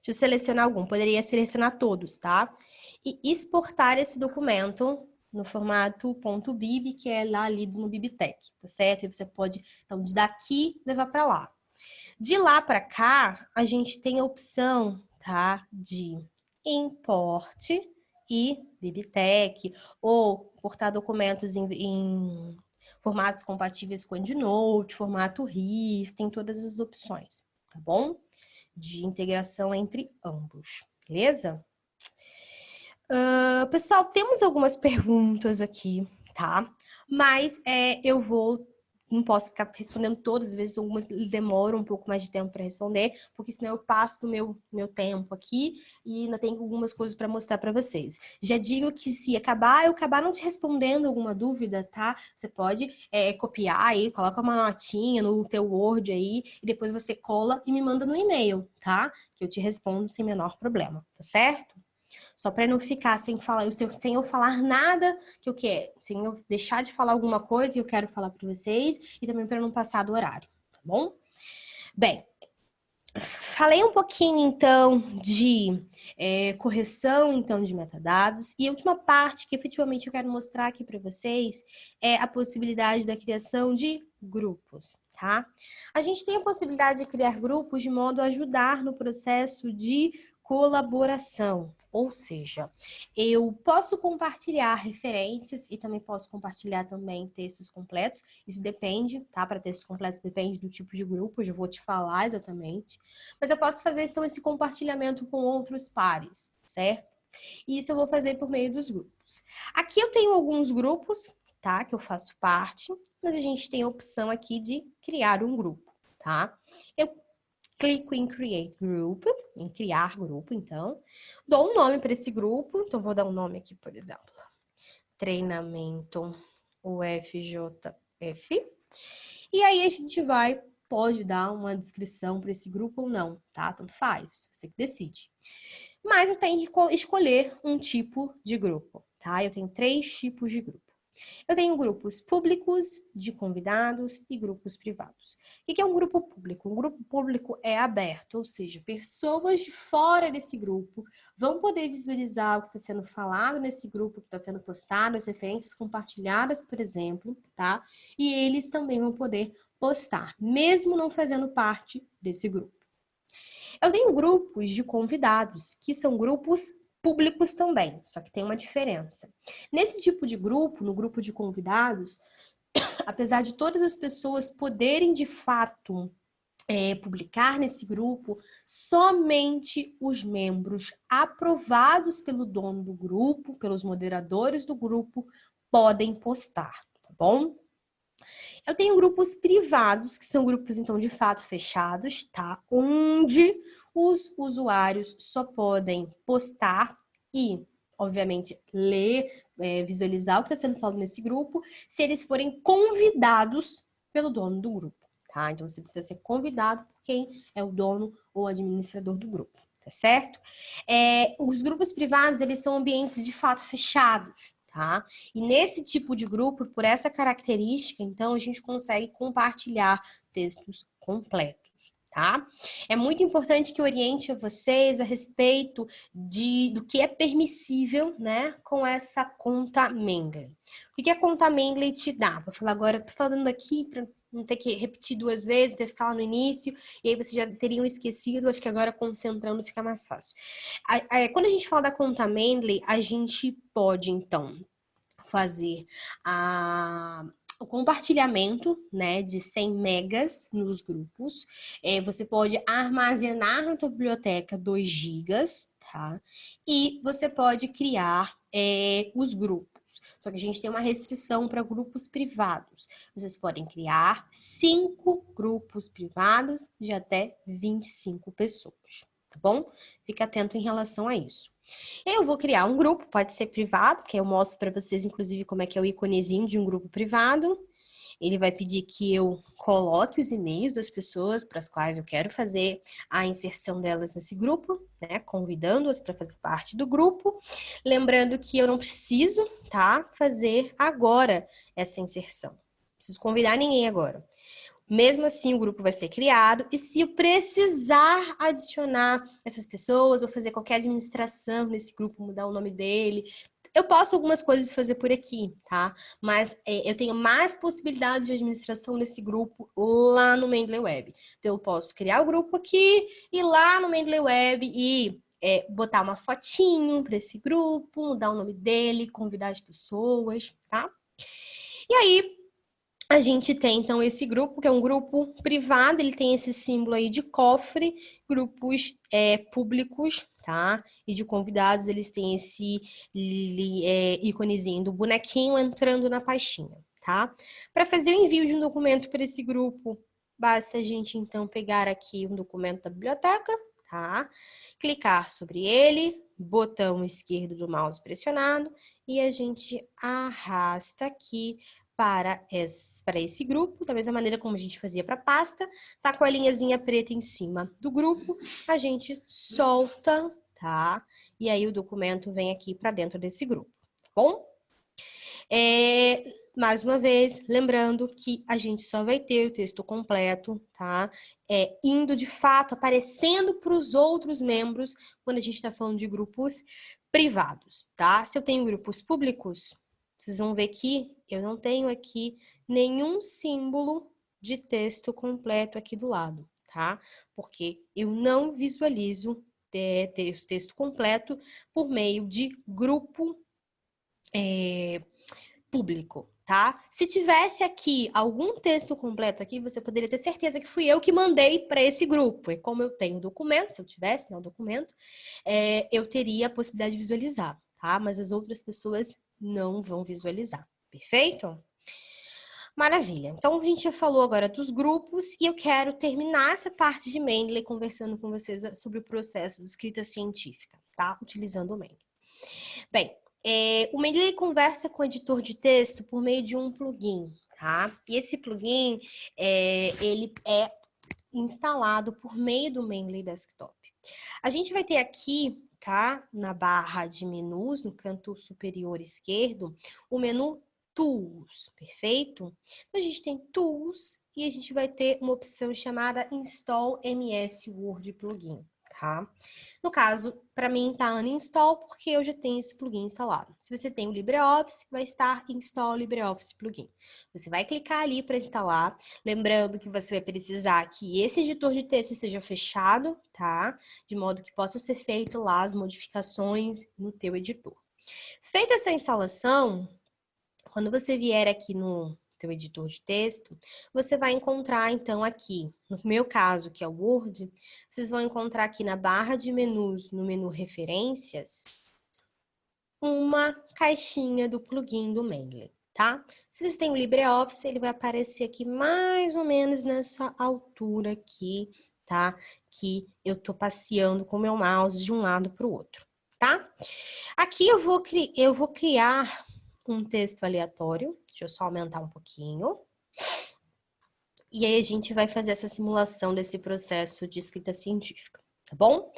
Deixa eu selecionar algum, poderia selecionar todos, tá? E exportar esse documento no formato .bib, que é lá lido no Bibtec, tá certo? E você pode, então, de daqui levar para lá. De lá para cá, a gente tem a opção, tá? De import e Bibtec, ou importar documentos em formatos compatíveis com EndNote, formato RIS, tem todas as opções, tá bom? De integração entre ambos, beleza? Pessoal, temos algumas perguntas aqui, tá? Mas não posso ficar respondendo todas, às vezes algumas demoram um pouco mais de tempo para responder, porque senão eu passo do meu tempo aqui e ainda tenho algumas coisas para mostrar para vocês. Já digo que se eu acabar não te respondendo alguma dúvida, tá? Você pode copiar aí, coloca uma notinha no teu Word aí, e depois você cola e me manda no e-mail, tá? Que eu te respondo sem menor problema, tá certo? Só para não ficar sem eu falar nada que eu quero, sem eu deixar de falar alguma coisa e eu quero falar para vocês, e também para não passar do horário, tá bom? Bem, falei um pouquinho então de correção então de metadados, e a última parte que efetivamente eu quero mostrar aqui para vocês é a possibilidade da criação de grupos. Tá? A gente tem a possibilidade de criar grupos de modo a ajudar no processo de colaboração, ou seja, eu posso compartilhar referências e também posso compartilhar também textos completos. Isso depende, tá? Para textos completos depende do tipo de grupo, eu já vou te falar exatamente. Mas eu posso fazer então esse compartilhamento com outros pares, certo? E isso eu vou fazer por meio dos grupos. Aqui eu tenho alguns grupos, tá? Que eu faço parte, mas a gente tem a opção aqui de criar um grupo, tá? Eu clico em Create Group, em criar grupo, então. Dou um nome para esse grupo, então vou dar um nome aqui, por exemplo. Treinamento UFJF. E aí a gente pode dar uma descrição para esse grupo ou não, tá? Tanto faz, você que decide. Mas eu tenho que escolher um tipo de grupo, tá? Eu tenho 3 tipos de grupo. Eu tenho grupos públicos, de convidados e grupos privados. O que é um grupo público? Um grupo público é aberto, ou seja, pessoas de fora desse grupo vão poder visualizar o que está sendo falado nesse grupo, o que está sendo postado, as referências compartilhadas, por exemplo, tá? E eles também vão poder postar, mesmo não fazendo parte desse grupo. Eu tenho grupos de convidados, que são grupos públicos também, só que tem uma diferença. Nesse tipo de grupo, no grupo de convidados, apesar de todas as pessoas poderem de fato publicar nesse grupo, somente os membros aprovados pelo dono do grupo, pelos moderadores do grupo, podem postar, tá bom? Eu tenho grupos privados, que são grupos, então, de fato fechados, tá? Onde os usuários só podem postar e, obviamente, ler, visualizar o que está sendo falado nesse grupo, se eles forem convidados pelo dono do grupo, tá? Então, você precisa ser convidado por quem é o dono ou administrador do grupo, tá certo? Os grupos privados, eles são ambientes de fato fechados, tá? E nesse tipo de grupo, por essa característica, então, a gente consegue compartilhar textos completos, tá? É muito importante que eu oriente a vocês a respeito do que é permissível, né, com essa conta Mendeley. O que a conta Mendeley te dá? Vou falar agora, tô falando aqui para não ter que repetir 2 vezes, ter que falar no início, e aí vocês já teriam esquecido, acho que agora concentrando fica mais fácil. Quando a gente fala da conta Mendeley, a gente pode, então, fazer o compartilhamento, né, de 100 megas nos grupos. Você pode armazenar na tua biblioteca 2 gigas, tá? E você pode criar os grupos. Só que a gente tem uma restrição para grupos privados. Vocês podem criar 5 grupos privados de até 25 pessoas, tá bom? Fica atento em relação a isso. Eu vou criar um grupo, pode ser privado, que eu mostro para vocês, inclusive, como é que é o íconezinho de um grupo privado. Ele vai pedir que eu coloque os e-mails das pessoas para as quais eu quero fazer a inserção delas nesse grupo, né? Convidando-as para fazer parte do grupo. Lembrando que eu não preciso, tá? Fazer agora essa inserção. Não preciso convidar ninguém agora. Mesmo assim, o grupo vai ser criado e se eu precisar adicionar essas pessoas ou fazer qualquer administração nesse grupo, mudar o nome dele, eu posso algumas coisas fazer por aqui, tá? Mas eu tenho mais possibilidades de administração nesse grupo lá no Mendeley Web. Então, eu posso criar o grupo aqui e lá no Mendeley Web e botar uma fotinho para esse grupo, mudar o nome dele, convidar as pessoas, tá? E aí, a gente tem, então, esse grupo, que é um grupo privado, ele tem esse símbolo aí de cofre, grupos públicos, tá? E de convidados, eles têm esse íconezinho do bonequinho entrando na pastinha, tá? Para fazer o envio de um documento para esse grupo, basta a gente, então, pegar aqui um documento da biblioteca, tá? Clicar sobre ele, botão esquerdo do mouse pressionado, e a gente arrasta aqui para esse grupo, da mesma maneira como a gente fazia para pasta, tá com a linhazinha preta em cima do grupo, a gente solta, tá? E aí o documento vem aqui para dentro desse grupo, tá bom? Mais uma vez, lembrando que a gente só vai ter o texto completo, tá? Indo de fato, aparecendo para os outros membros quando a gente está falando de grupos privados, tá? Se eu tenho grupos públicos, vocês vão ver que eu não tenho aqui nenhum símbolo de texto completo aqui do lado, tá? Porque eu não visualizo texto completo por meio de grupo público, tá? Se tivesse aqui algum texto completo aqui, você poderia ter certeza que fui eu que mandei para esse grupo. E como eu tenho documento, se eu tivesse, né, o documento, eu teria a possibilidade de visualizar, tá? Mas as outras pessoas não vão visualizar. Perfeito? Maravilha. Então, a gente já falou agora dos grupos e eu quero terminar essa parte de Mendeley conversando com vocês sobre o processo de escrita científica, tá? Utilizando o Mendeley. Bem, o Mendeley conversa com o editor de texto por meio de um plugin, tá? E esse plugin, ele é instalado por meio do Mendeley Desktop. A gente vai ter aqui, tá? Na barra de menus, no canto superior esquerdo, o menu Tools, perfeito? Então, a gente tem Tools e a gente vai ter uma opção chamada Install MS Word Plugin, tá? No caso, para mim tá uninstall porque eu já tenho esse plugin instalado. Se você tem o LibreOffice, vai estar Install LibreOffice Plugin. Você vai clicar ali para instalar, lembrando que você vai precisar que esse editor de texto seja fechado, tá? De modo que possa ser feito lá as modificações no teu editor. Feita essa instalação, quando você vier aqui no teu editor de texto, você vai encontrar, então, aqui, no meu caso, que é o Word, vocês vão encontrar aqui na barra de menus, no menu Referências, uma caixinha do plugin do Mendeley, tá? Se você tem o LibreOffice, ele vai aparecer aqui mais ou menos nessa altura aqui, tá? Que eu tô passeando com o meu mouse de um lado para o outro, tá? Aqui eu vou criar um texto aleatório. Deixa eu só aumentar um pouquinho. E aí a gente vai fazer essa simulação desse processo de escrita científica, tá bom?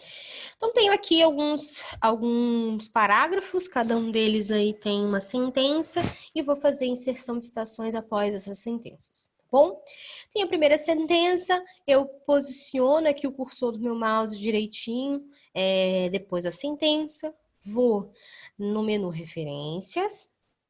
Então, tenho aqui alguns parágrafos, cada um deles aí tem uma sentença, e vou fazer inserção de citações após essas sentenças, tá bom? Tem a primeira sentença, eu posiciono aqui o cursor do meu mouse direitinho, depois da sentença, vou no menu Referências,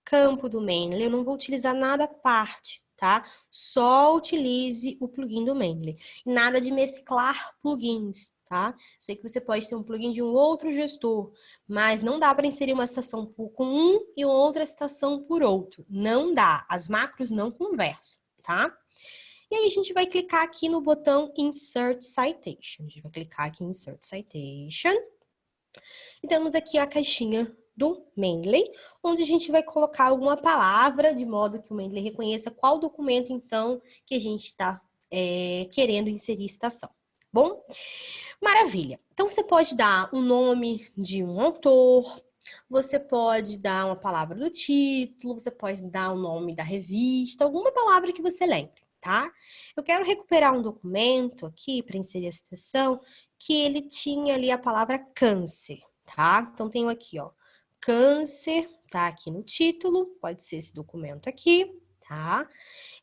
campo do Mendeley, eu não vou utilizar nada à parte, tá? Só utilize o plugin do Mendeley. Nada de mesclar plugins, tá? Eu sei que você pode ter um plugin de um outro gestor, mas não dá para inserir uma citação com um e outra citação por outro. Não dá. As macros não conversam, tá? E aí a gente vai clicar aqui no botão Insert Citation. A gente vai clicar aqui em Insert Citation. E temos aqui a caixinha do Mendeley, onde a gente vai colocar alguma palavra, de modo que o Mendeley reconheça qual documento, então, que a gente está querendo inserir citação. Bom? Maravilha. Então, você pode dar o nome de um autor, você pode dar uma palavra do título, você pode dar o nome da revista, alguma palavra que você lembre, tá? Eu quero recuperar um documento aqui para inserir a citação que ele tinha ali a palavra câncer, tá? Então, tenho aqui, ó, câncer, tá aqui no título, pode ser esse documento aqui, tá?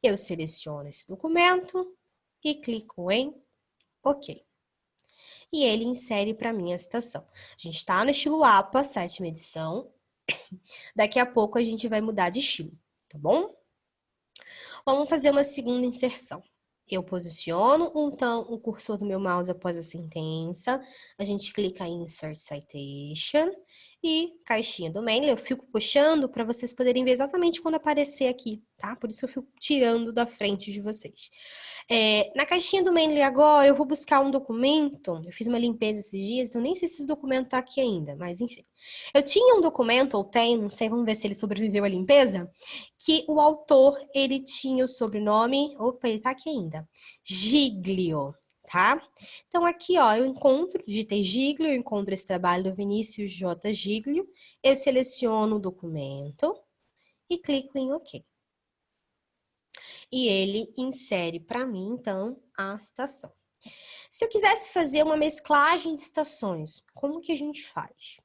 Eu seleciono esse documento e clico em OK. E ele insere para mim a citação. A gente está no estilo APA, 7ª edição. Daqui a pouco a gente vai mudar de estilo, tá bom? Vamos fazer uma segunda inserção. Eu posiciono, então, o cursor do meu mouse após a sentença. A gente clica em Insert Citation. e caixinha do Mendeley. Eu fico puxando para vocês poderem ver exatamente quando aparecer aqui, tá? Por isso eu fico tirando da frente de vocês. Na caixinha do Mendeley agora, eu vou buscar um documento. Eu fiz uma limpeza esses dias, então nem sei se esse documento tá aqui ainda, mas enfim. Eu tinha um documento, ou tenho, não sei, vamos ver se ele sobreviveu à limpeza, que o autor, ele tinha o sobrenome, opa, ele tá aqui ainda, Giglio, tá? Então aqui, ó, eu digitei Giglio, eu encontro esse trabalho do Vinícius J. Giglio, eu seleciono o documento e clico em OK. E ele insere para mim, então, a citação. Se eu quisesse fazer uma mesclagem de citações, como que a gente faz?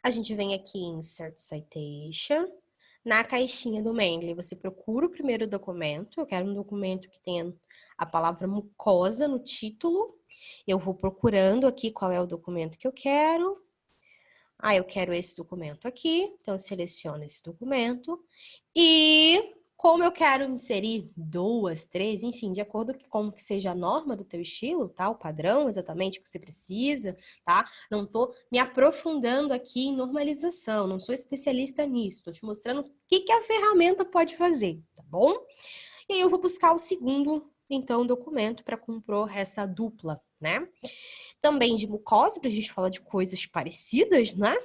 A gente vem aqui em Insert Citation, na caixinha do Mendeley, você procura o primeiro documento, eu quero um documento que tenha a palavra mucosa no título, eu vou procurando aqui qual é o documento que eu quero. Eu quero esse documento aqui, então eu seleciono esse documento e como eu quero inserir 2, 3, enfim, de acordo com como que seja a norma do teu estilo, tá? O padrão exatamente que você precisa, tá? Não tô me aprofundando aqui em normalização, não sou especialista nisso, tô te mostrando o que a ferramenta pode fazer, tá bom? E aí eu vou buscar o segundo, então, documento para compor essa dupla, né? Também de mucosa, pra gente falar de coisas parecidas, né?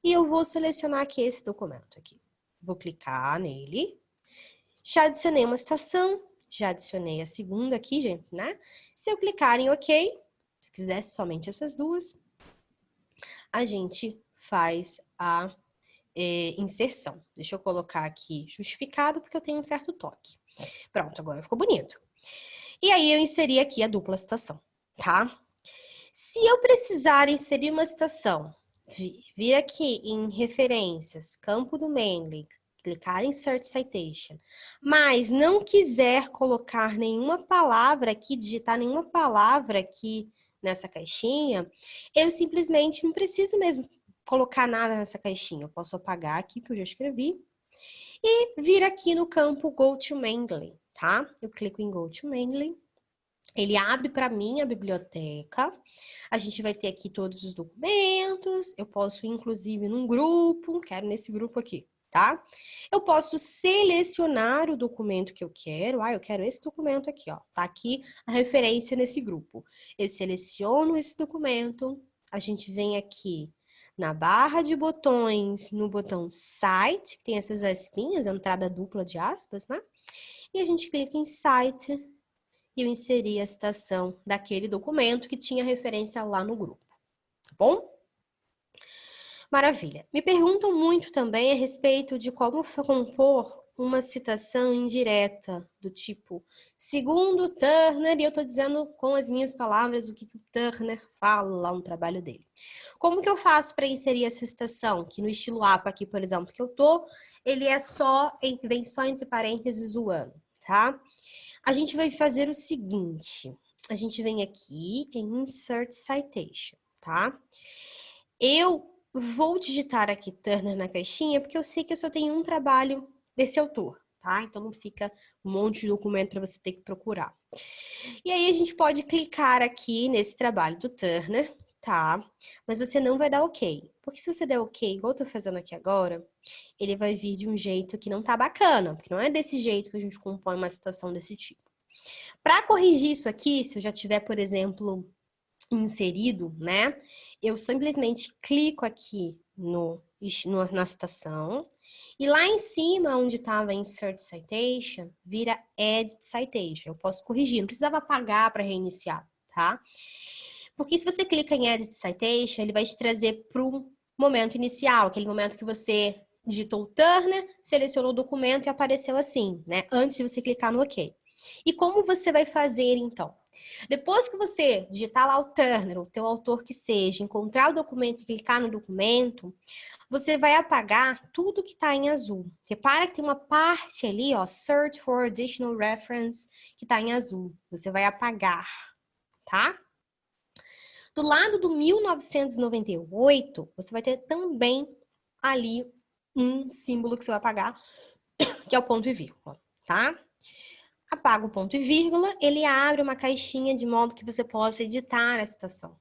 E eu vou selecionar aqui esse documento aqui. Vou clicar nele. Já adicionei uma citação, já adicionei a segunda aqui, gente, né? Se eu clicar em OK, se eu quisesse somente essas duas, a gente faz a inserção. Deixa eu colocar aqui justificado, porque eu tenho um certo toque. Pronto, agora ficou bonito. E aí eu inseri aqui a dupla citação, tá? Se eu precisar inserir uma citação, vir aqui em referências, campo do Mendeley, clicar em Insert Citation, mas não quiser colocar nenhuma palavra aqui, digitar nenhuma palavra aqui nessa caixinha, eu simplesmente não preciso mesmo colocar nada nessa caixinha. Eu posso apagar aqui, que eu já escrevi, e vir aqui no campo Go to Mendeley, tá? Eu clico em Go to Mendeley. Ele abre para mim a biblioteca. A gente vai ter aqui todos os documentos. Eu posso, inclusive, num grupo. Quero nesse grupo aqui, tá? Eu posso selecionar o documento que eu quero. Eu quero esse documento aqui, ó. Tá aqui a referência nesse grupo. Eu seleciono esse documento. A gente vem aqui na barra de botões, no botão Cite, que tem essas aspinhas, entrada dupla de aspas, né? E a gente clica em Cite e eu inseri a citação daquele documento que tinha referência lá no grupo, tá bom? Maravilha. Me perguntam muito também a respeito de como compor uma citação indireta, do tipo, segundo Turner, e eu estou dizendo com as minhas palavras o que o Turner fala lá no trabalho dele. Como que eu faço para inserir essa citação? Que no estilo APA aqui, por exemplo, que eu tô, ele vem só entre parênteses o ano, tá? A gente vai fazer o seguinte, a gente vem aqui em Insert Citation, tá? Eu vou digitar aqui Turner na caixinha, porque eu sei que eu só tenho um trabalho desse autor, tá? Então não fica um monte de documento para você ter que procurar. E aí a gente pode clicar aqui nesse trabalho do Turner, tá? Mas você não vai dar OK. Porque se você der OK, igual eu tô fazendo aqui agora, ele vai vir de um jeito que não tá bacana, porque não é desse jeito que a gente compõe uma citação desse tipo. Para corrigir isso aqui, se eu já tiver, por exemplo, inserido, né? Eu simplesmente clico aqui na citação e lá em cima, onde estava Insert Citation, vira Edit Citation. Eu posso corrigir, não precisava apagar para reiniciar, tá? Porque se você clica em Edit Citation, ele vai te trazer para o momento inicial, aquele momento que você digitou o Turner, selecionou o documento e apareceu assim, né? Antes de você clicar no OK. E como você vai fazer, então? Depois que você digitar lá o Turner, o teu autor que seja, encontrar o documento e clicar no documento, você vai apagar tudo que está em azul. Repara que tem uma parte ali, ó, Search for Additional Reference, que está em azul. Você vai apagar, tá? Do lado do 1998, você vai ter também ali um símbolo que você vai apagar, que é o ponto e vírgula, tá? Apaga o ponto e vírgula, ele abre uma caixinha de modo que você possa editar a citação.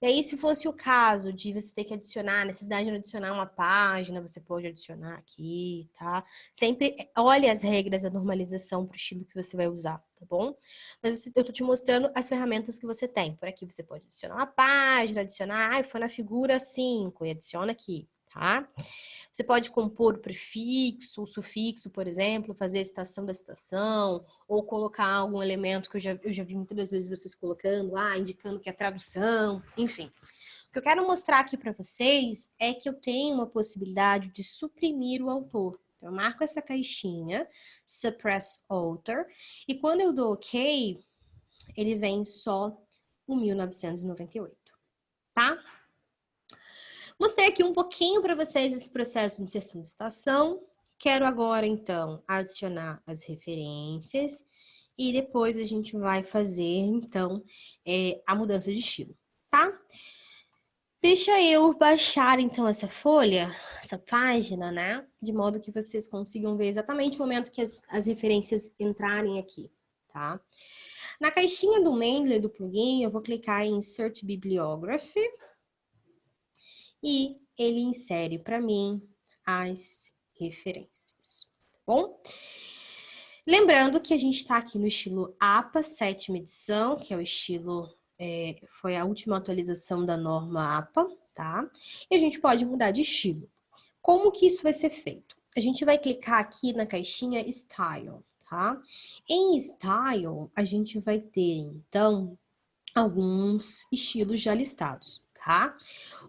E aí, se fosse o caso de você ter que adicionar, necessidade de adicionar uma página, você pode adicionar aqui, tá? Sempre olhe as regras da normalização para o estilo que você vai usar, tá bom? Mas eu tô te mostrando as ferramentas que você tem. Por aqui você pode adicionar uma página, adicionar, foi na figura 5 e adiciona aqui, tá? Você pode compor o prefixo, o sufixo, por exemplo, fazer a citação da citação, ou colocar algum elemento que eu já vi muitas vezes vocês colocando, indicando que é tradução, enfim. O que eu quero mostrar aqui para vocês é que eu tenho uma possibilidade de suprimir o autor. Então, eu marco essa caixinha, Suppress Author, e quando eu dou OK, ele vem só o 1998, tá? Mostrei aqui um pouquinho para vocês esse processo de inserção de citação. Quero agora, então, adicionar as referências e depois a gente vai fazer, então, a mudança de estilo, tá? Deixa eu baixar, então, essa folha, essa página, né? De modo que vocês consigam ver exatamente o momento que as referências entrarem aqui, tá? Na caixinha do Mendeley, do plugin, eu vou clicar em Insert Bibliography e ele insere para mim as referências, tá bom? Lembrando que a gente está aqui no estilo APA, 7ª edição, que é o estilo, foi a última atualização da norma APA, tá? E a gente pode mudar de estilo. Como que isso vai ser feito? A gente vai clicar aqui na caixinha Style, tá? Em Style, a gente vai ter, então, alguns estilos já listados, tá?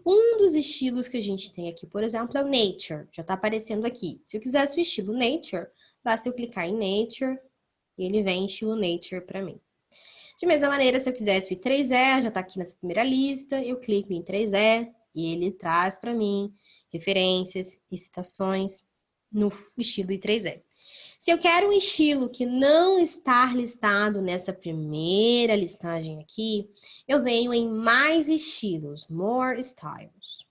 Um dos estilos que a gente tem aqui, por exemplo, é o Nature. Já tá aparecendo aqui. Se eu quisesse o estilo Nature, basta eu clicar em Nature e ele vem em estilo Nature para mim. De mesma maneira, se eu quisesse o I3E, já tá aqui nessa primeira lista, eu clico em 3E e ele traz para mim referências e citações no estilo I3E. Se eu quero um estilo que não está listado nessa primeira listagem aqui, eu venho em mais estilos, more styles.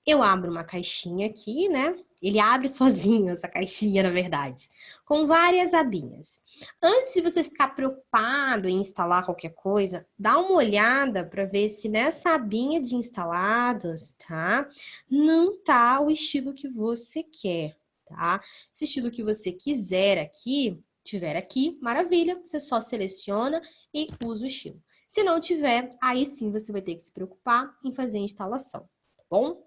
Eu abro uma caixinha aqui, né? Ele abre sozinho essa caixinha, na verdade, com várias abinhas. Antes de você ficar preocupado em instalar qualquer coisa, dá uma olhada para ver se nessa abinha de instalados, tá? Não tá o estilo que você quer, tá? Se o estilo que você quiser aqui, tiver aqui, maravilha, você só seleciona e usa o estilo. Se não tiver, aí sim você vai ter que se preocupar em fazer a instalação, tá bom?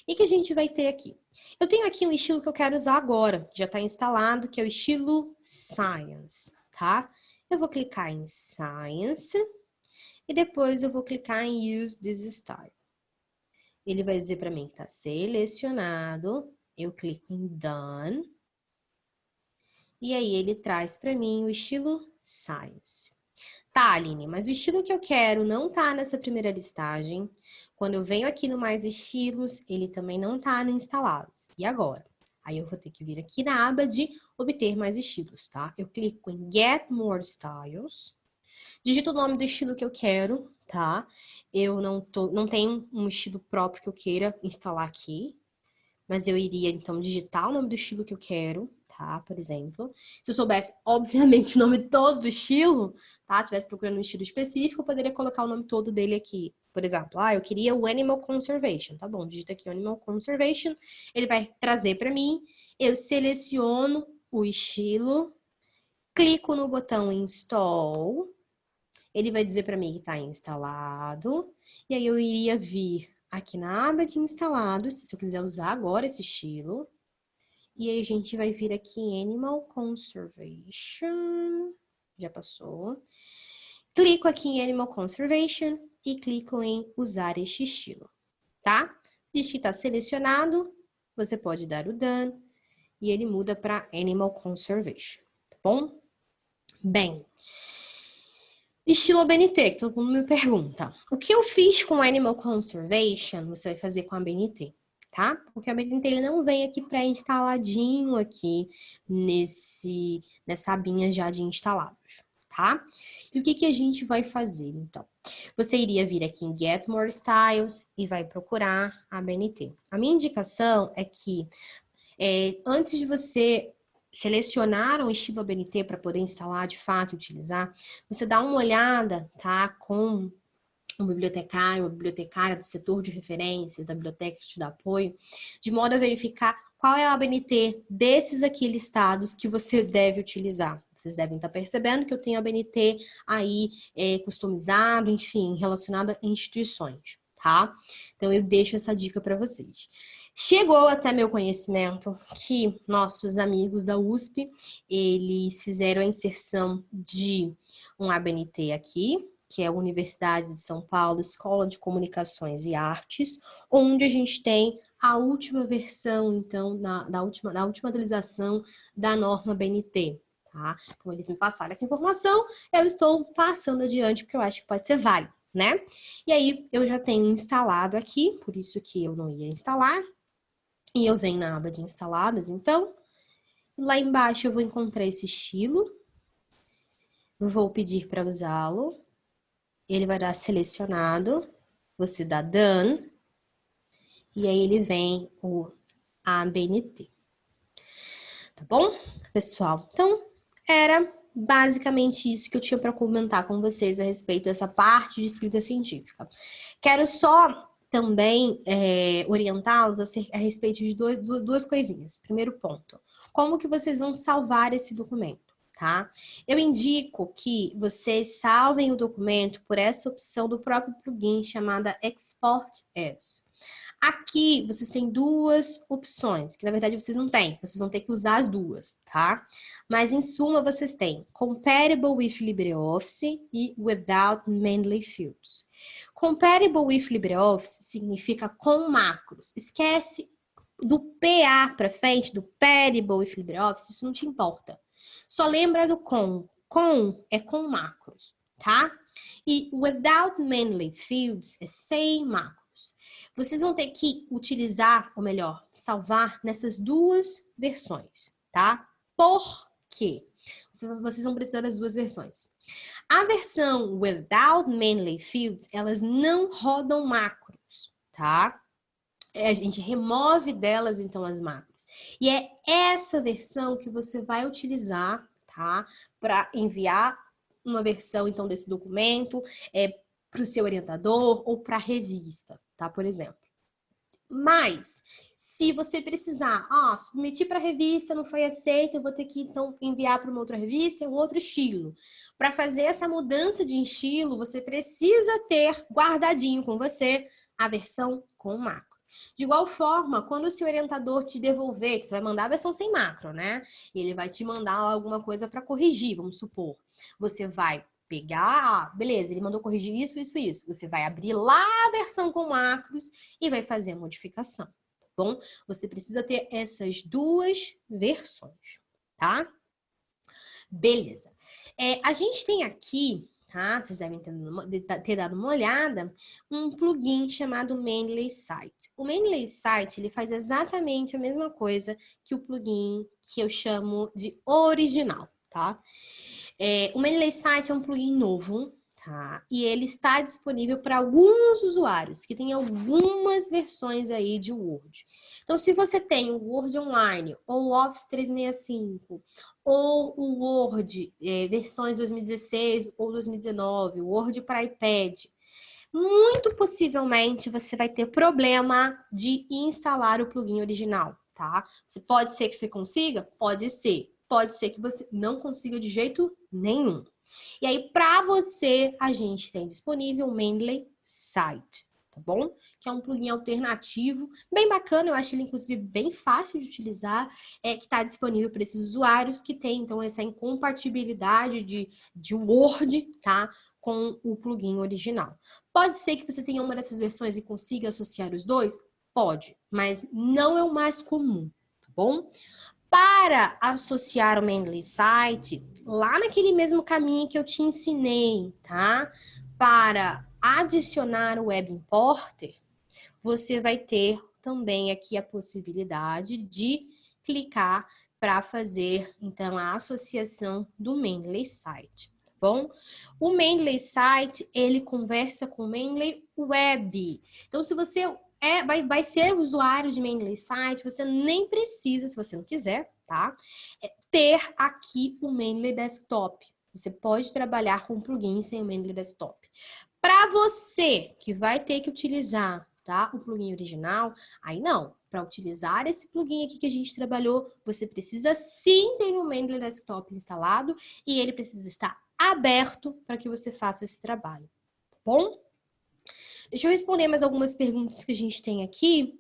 E que a gente vai ter aqui? Eu tenho aqui um estilo que eu quero usar agora, já está instalado, que é o estilo Science, tá? Eu vou clicar em Science e depois eu vou clicar em Use this style. Ele vai dizer para mim que está selecionado, eu clico em Done e aí ele traz para mim o estilo Science. Tá, Aline, mas o estilo que eu quero não tá nessa primeira listagem. Quando eu venho aqui no mais estilos, ele também não tá no instalados. E agora? Aí eu vou ter que vir aqui na aba de obter mais estilos, tá? Eu clico em Get More Styles, digito o nome do estilo que eu quero, tá? Eu não tenho um estilo próprio que eu queira instalar aqui, mas eu iria, então, digitar o nome do estilo que eu quero, tá? Por exemplo. Se eu soubesse, obviamente, o nome todo do estilo, tá? Se estivesse procurando um estilo específico, eu poderia colocar o nome todo dele aqui. Por exemplo, eu queria o Animal Conservation, tá bom? Digita aqui o Animal Conservation, ele vai trazer para mim, eu seleciono o estilo, clico no botão Install, ele vai dizer para mim que está instalado, e aí eu iria vir aqui na aba de instalados, se eu quiser usar agora esse estilo. E aí a gente vai vir aqui em Animal Conservation. Já passou. Clico aqui em Animal Conservation e clico em usar este estilo, tá? Diz que está selecionado, você pode dar o Done e ele muda para Animal Conservation, tá bom? Bem, estilo ABNT, que todo mundo me pergunta. O que eu fiz com Animal Conservation, você vai fazer com a ABNT, tá? Porque a ABNT ele não vem aqui pré-instaladinho aqui nessa abinha já de instalados, tá? E o que a gente vai fazer, então? Você iria vir aqui em Get More Styles e vai procurar a ABNT. A minha indicação é que antes de você selecionar um estilo ABNT para poder instalar de fato e utilizar, você dá uma olhada, tá, com um bibliotecário, uma bibliotecária do setor de referências, da biblioteca que te dá apoio, de modo a verificar qual é a ABNT desses aqui listados que você deve utilizar. Vocês devem estar percebendo que eu tenho ABNT aí customizado, enfim, relacionado a instituições, tá? Então, eu deixo essa dica para vocês. Chegou até meu conhecimento que nossos amigos da USP, eles fizeram a inserção de um ABNT aqui, que é a Universidade de São Paulo, Escola de Comunicações e Artes, onde a gente tem a última versão, então, da última atualização da norma ABNT. Tá? Então, eles me passaram essa informação, eu estou passando adiante, porque eu acho que pode ser válido, né? E aí, eu já tenho instalado aqui, por isso que eu não ia instalar, e eu venho na aba de instalados, então, lá embaixo eu vou encontrar esse estilo, eu vou pedir para usá-lo, ele vai dar selecionado, você dá done, e aí ele vem o ABNT. Tá bom, pessoal? Então, era basicamente isso que eu tinha para comentar com vocês a respeito dessa parte de escrita científica. Quero só também orientá-los a respeito de duas coisinhas. Primeiro ponto, como que vocês vão salvar esse documento, tá? Eu indico que vocês salvem o documento por essa opção do próprio plugin chamada Export As. Aqui, vocês têm duas opções, que na verdade vocês não têm. Vocês vão ter que usar as duas, tá? Mas, em suma, vocês têm Compatible with LibreOffice e Without Manually Fields. Compatible with LibreOffice significa com macros. Esquece do PA para frente, do Compatible with LibreOffice, isso não te importa. Só lembra do com. Com é com macros, tá? E Without Manually Fields é sem macros. Vocês vão ter que utilizar, ou melhor, salvar nessas duas versões, tá? Por quê? Vocês vão precisar das duas versões. A versão Without Manually Fields, elas não rodam macros, tá? A gente remove delas, então, as macros. E é essa versão que você vai utilizar, tá? Para enviar uma versão, então, desse documento para o seu orientador ou para a revista, tá? Por exemplo. Mas, se você precisar, submeti para a revista, não foi aceito, eu vou ter que, então, enviar para uma outra revista, um outro estilo. Para fazer essa mudança de estilo, você precisa ter guardadinho com você a versão com macro. De igual forma, quando o seu orientador te devolver, que você vai mandar a versão sem macro, né? E ele vai te mandar alguma coisa para corrigir, vamos supor. Você vai pegar, beleza, ele mandou corrigir isso, isso, isso. Você vai abrir lá a versão com macros e vai fazer a modificação, tá bom? Você precisa ter essas duas versões, tá? Beleza. A gente tem aqui, tá? Vocês devem ter dado uma olhada, um plugin chamado Mendeley Site. O Mendeley Site, ele faz exatamente a mesma coisa que o plugin que eu chamo de original, tá? O Mendeley Site é um plugin novo, tá? E ele está disponível para alguns usuários que têm algumas versões aí de Word. Então, se você tem o Word Online, ou o Office 365, ou o Word versões 2016 ou 2019, o Word para iPad, muito possivelmente você vai ter problema de instalar o plugin original, tá? Pode ser que você consiga? Pode ser. Pode ser que você não consiga de jeito nenhum. E aí, para você, a gente tem disponível o Mendeley Site, tá bom? Que é um plugin alternativo, bem bacana, eu acho ele, inclusive, bem fácil de utilizar, que está disponível para esses usuários que têm, então, essa incompatibilidade de Word, tá? Com o plugin original. Pode ser que você tenha uma dessas versões e consiga associar os dois? Pode, mas não é o mais comum, tá bom? Para associar o Mendeley Site, lá naquele mesmo caminho que eu te ensinei, tá? Para adicionar o Web Importer, você vai ter também aqui a possibilidade de clicar para fazer, então, a associação do Mendeley Site, tá bom? O Mendeley Site, ele conversa com o Mendeley Web. Então, se você vai ser usuário de Mendeley Site, você nem precisa, se você não quiser, tá? Ter aqui o Mendeley Desktop. Você pode trabalhar com plugin sem o Mendeley Desktop. Para você que vai ter que utilizar, tá, o plugin original, aí não. Para utilizar esse plugin aqui que a gente trabalhou, você precisa sim ter o Mendeley Desktop instalado e ele precisa estar aberto para que você faça esse trabalho, tá bom? Deixa eu responder mais algumas perguntas que a gente tem aqui.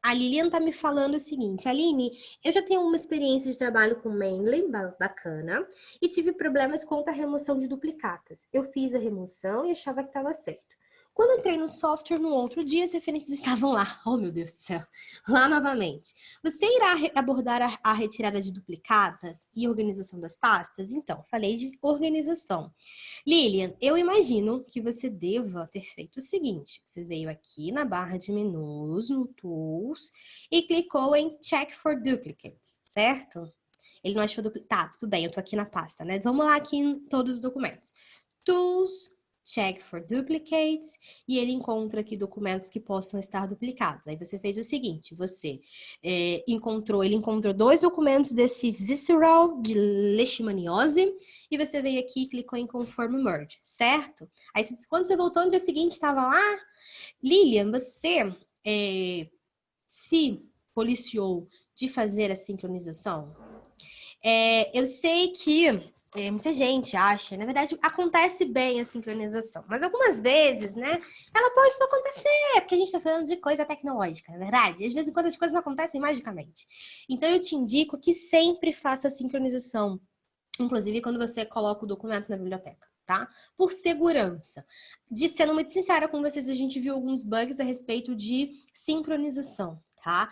A Lilian tá me falando o seguinte: Aline, eu já tenho uma experiência de trabalho com Mendeley, bacana, e tive problemas quanto à remoção de duplicatas. Eu fiz a remoção e achava que estava certo. Quando entrei no software no outro dia, as referências estavam lá. Oh, meu Deus do céu. Lá novamente. Você irá abordar a retirada de duplicatas e organização das pastas? Então, falei de organização. Lilian, eu imagino que você deva ter feito o seguinte. Você veio aqui na barra de menus, no Tools, e clicou em Check for Duplicates, certo? Ele não achou duplicado. Tá, tudo bem, eu tô aqui na pasta, né? Vamos lá aqui em todos os documentos. Tools, Check for Duplicates, e ele encontra aqui documentos que possam estar duplicados. Aí você fez o seguinte, você ele encontrou 2 documentos desse Visceral de leishmaniose, e você veio aqui e clicou em Confirm Merge, certo? Aí quando você voltou no dia seguinte, estava lá, Lilian, você se policiou de fazer a sincronização? Eu sei que muita gente acha, na verdade, acontece bem a sincronização, mas algumas vezes, né, ela pode não acontecer, porque a gente está falando de coisa tecnológica, na verdade, e às vezes as coisas não acontecem magicamente. Então, eu te indico que sempre faça a sincronização, inclusive quando você coloca o documento na biblioteca, tá? Por segurança. Sendo muito sincera com vocês, a gente viu alguns bugs a respeito de sincronização, tá?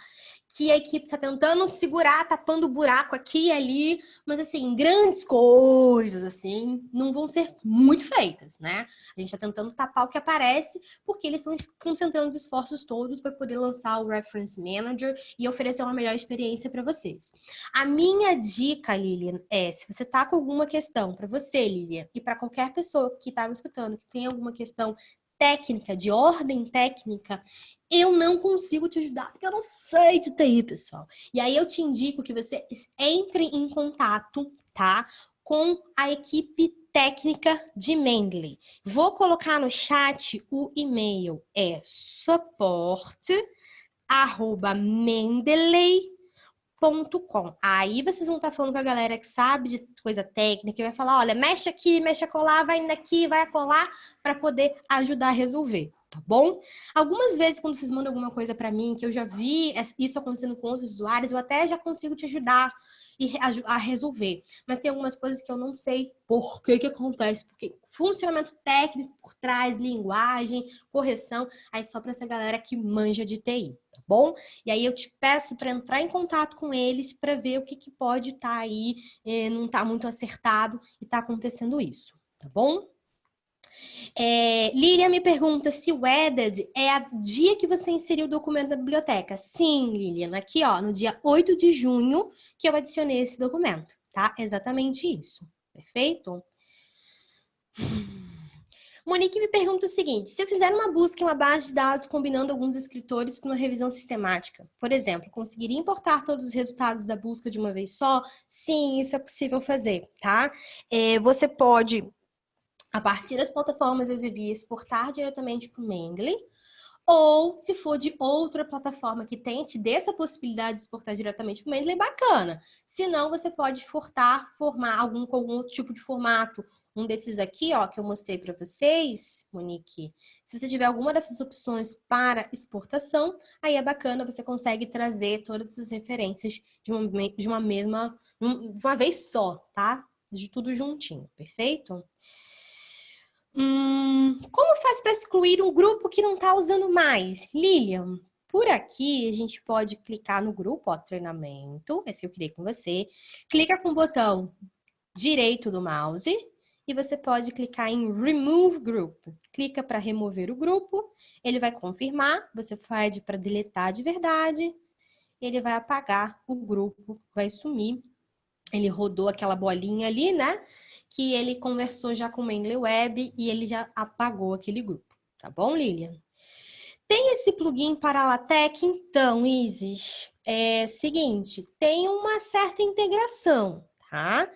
Que a equipe tá tentando segurar, tapando o buraco aqui e ali, mas assim, grandes coisas assim, não vão ser muito feitas, né? A gente tá tentando tapar o que aparece, porque eles estão concentrando os esforços todos para poder lançar o Reference Manager e oferecer uma melhor experiência para vocês. A minha dica, Lilian, se você tá com alguma questão para você, Lilian, e para qualquer pessoa que tá me escutando, que tem alguma questão técnica, de ordem técnica, eu não consigo te ajudar, porque eu não sei de TI, pessoal. E aí eu te indico que você entre em contato, tá? Com a equipe técnica de Mendeley. Vou colocar no chat o e-mail, suporte@mendeley.com. Aí vocês vão estar falando com a galera que sabe de coisa técnica e vai falar, olha, mexe aqui, mexe acolá, vai aqui, vai acolá, para poder ajudar a resolver, tá bom? Algumas vezes, quando vocês mandam alguma coisa para mim, que eu já vi isso acontecendo com outros usuários, eu até já consigo te ajudar a resolver. Mas tem algumas coisas que eu não sei por que acontece, porque funcionamento técnico por trás, linguagem, correção, aí só para essa galera que manja de TI, tá bom? E aí eu te peço para entrar em contato com eles para ver o que pode estar aí, não tá muito acertado e tá acontecendo isso, tá bom? Lilian me pergunta se o added é o dia que você inseriu o documento da biblioteca. Sim, Lilian, aqui ó, no dia 8 de junho que eu adicionei esse documento, tá? Exatamente isso, perfeito? Monique me pergunta o seguinte, se eu fizer uma busca em uma base de dados combinando alguns escritores para uma revisão sistemática, por exemplo, conseguiria importar todos os resultados da busca de uma vez só? Sim, isso é possível fazer, tá? Você pode, a partir das plataformas Elsevier, exportar diretamente para o Mendeley, ou se for de outra plataforma que te dê essa possibilidade de exportar diretamente para o Mendeley, bacana. Se não, você pode formar com algum outro tipo de formato. Um desses aqui, ó, que eu mostrei para vocês, Monique. Se você tiver alguma dessas opções para exportação, aí é bacana, você consegue trazer todas essas referências de uma vez só, tá? De tudo juntinho, perfeito? Como faz para excluir um grupo que não está usando mais? Lilian, por aqui a gente pode clicar no grupo, ó, treinamento, esse que eu criei com você. Clica com o botão direito do mouse e você pode clicar em Remove Group. Clica para remover o grupo, ele vai confirmar, você pede para deletar de verdade, ele vai apagar o grupo, vai sumir. Ele rodou aquela bolinha ali, né? Que ele conversou já com o Mendeley Web e ele já apagou aquele grupo. Tá bom, Lilian? Tem esse plugin para a LaTeX? Então, Isis, seguinte, tem uma certa integração, tá?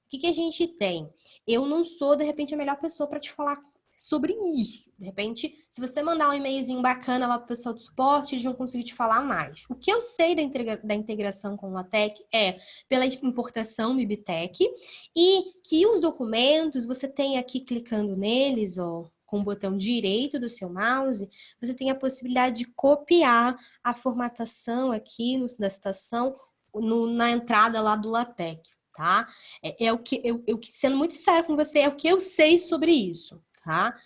O que a gente tem? Eu não sou, de repente, a melhor pessoa para te falar sobre isso. De repente, se você mandar um e-mailzinho bacana lá para o pessoal do suporte, eles vão conseguir te falar mais. O que eu sei da integração com o LaTeX é pela importação Bibtec e que os documentos, você tem aqui clicando neles, ó, com o botão direito do seu mouse, você tem a possibilidade de copiar a formatação aqui da citação na entrada lá do LaTeX, tá? É o que sendo muito sincera com você, é o que eu sei sobre isso, tá?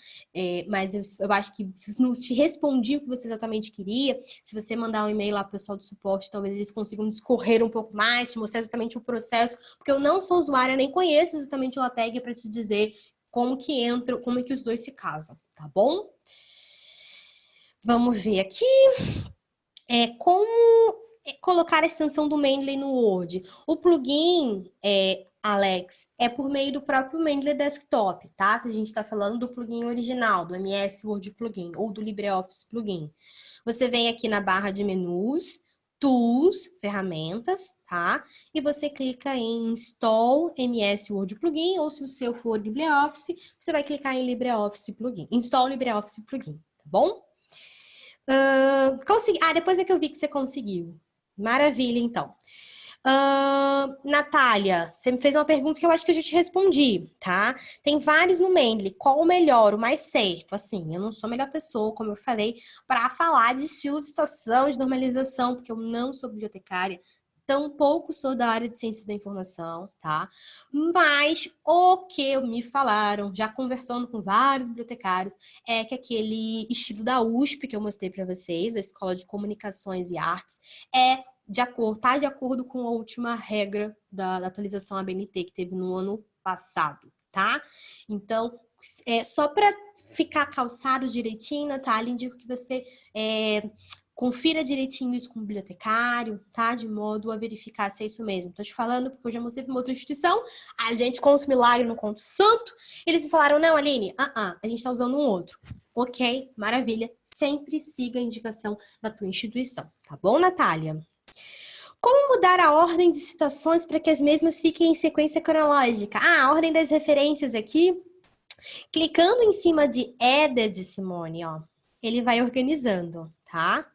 Mas eu acho que se não te respondi o que você exatamente queria, se você mandar um e-mail lá pro pessoal do suporte, talvez eles consigam discorrer um pouco mais, te mostrar exatamente o processo, porque eu não sou usuária, nem conheço exatamente o LaTeX para te dizer como que entra, como é que os dois se casam, tá bom? Vamos ver aqui. Como colocar a extensão do Mendeley no Word. O plugin, Alex, é por meio do próprio Mendeley Desktop, tá? Se a gente está falando do plugin original, do MS Word Plugin ou do LibreOffice Plugin. Você vem aqui na barra de menus, Tools, ferramentas, tá? E você clica em Install MS Word Plugin, ou se o seu for LibreOffice, você vai clicar em LibreOffice Plugin. Install LibreOffice Plugin, tá bom? Depois é que eu vi que você conseguiu. Maravilha, então. Natália, você me fez uma pergunta que eu acho que eu já te respondi, tá? Tem vários no Mendeley. Qual o melhor, o mais certo? Assim, eu não sou a melhor pessoa, como eu falei, para falar de estilo de citação, de normalização, porque eu não sou bibliotecária. Tampouco sou da área de ciências da informação, tá? Mas o que me falaram, já conversando com vários bibliotecários, é que aquele estilo da USP que eu mostrei para vocês, a Escola de Comunicações e Artes, tá de acordo com a última regra da atualização ABNT que teve no ano passado, tá? Então, só para ficar calçado direitinho, Natália, indico que você confira direitinho isso com o bibliotecário, tá? De modo a verificar se é isso mesmo. Tô te falando porque eu já mostrei para uma outra instituição, a gente conta o milagre, não conta o santo. Eles me falaram, não, Aline, a gente tá usando um outro. Ok, maravilha. Sempre siga a indicação da tua instituição. Tá bom, Natália? Como mudar a ordem de citações para que as mesmas fiquem em sequência cronológica? A ordem das referências aqui. Clicando em cima de Edit, Simone, ó, ele vai organizando, tá?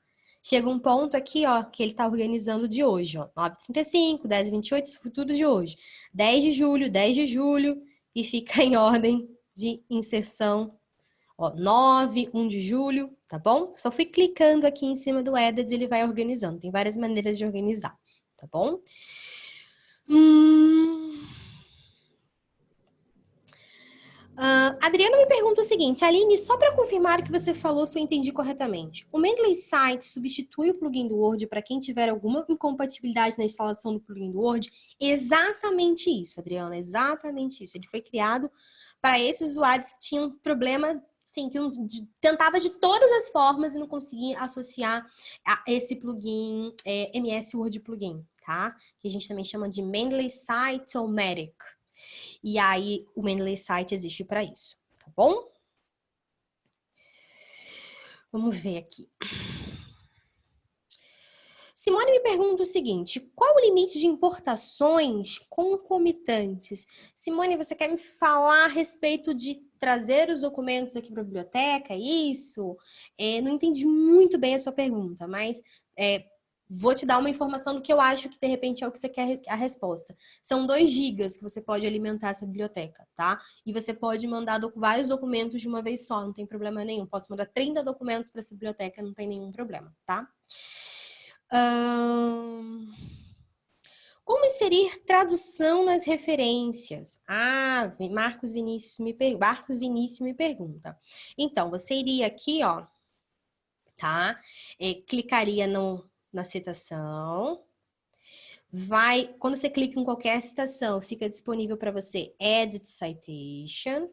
Chega um ponto aqui, ó, que ele tá organizando de hoje, ó. 9h35, 10h28, isso foi tudo de hoje. 10 de julho, e fica em ordem de inserção. Ó, 9, 1 de julho, tá bom? Só fui clicando aqui em cima do Edit e ele vai organizando. Tem várias maneiras de organizar, tá bom? Adriana me pergunta o seguinte, Aline, só para confirmar o que você falou, se eu entendi corretamente. O Mendeley Site substitui o plugin do Word para quem tiver alguma incompatibilidade na instalação do plugin do Word? Exatamente isso, Adriana, exatamente isso. Ele foi criado para esses usuários que tinham problema, sim, que tentava de todas as formas e não conseguia associar a esse plugin MS Word Plugin, tá? Que a gente também chama de Mendeley Site-O-Matic. E aí, o Mendeley Site existe para isso, tá bom? Vamos ver aqui. Simone me pergunta o seguinte, qual o limite de importações concomitantes? Simone, você quer me falar a respeito de trazer os documentos aqui para a biblioteca? Isso? Não entendi muito bem a sua pergunta, mas vou te dar uma informação do que eu acho que, de repente, é o que você quer a resposta. São 2 gigas que você pode alimentar essa biblioteca, tá? E você pode mandar vários documentos de uma vez só, não tem problema nenhum. Posso mandar 30 documentos para essa biblioteca, não tem nenhum problema, tá? Como inserir tradução nas referências? Marcos Vinícius me pergunta. Então, você iria aqui, ó, tá? Clicaria na citação. Quando você clica em qualquer citação, fica disponível para você Edit Citation.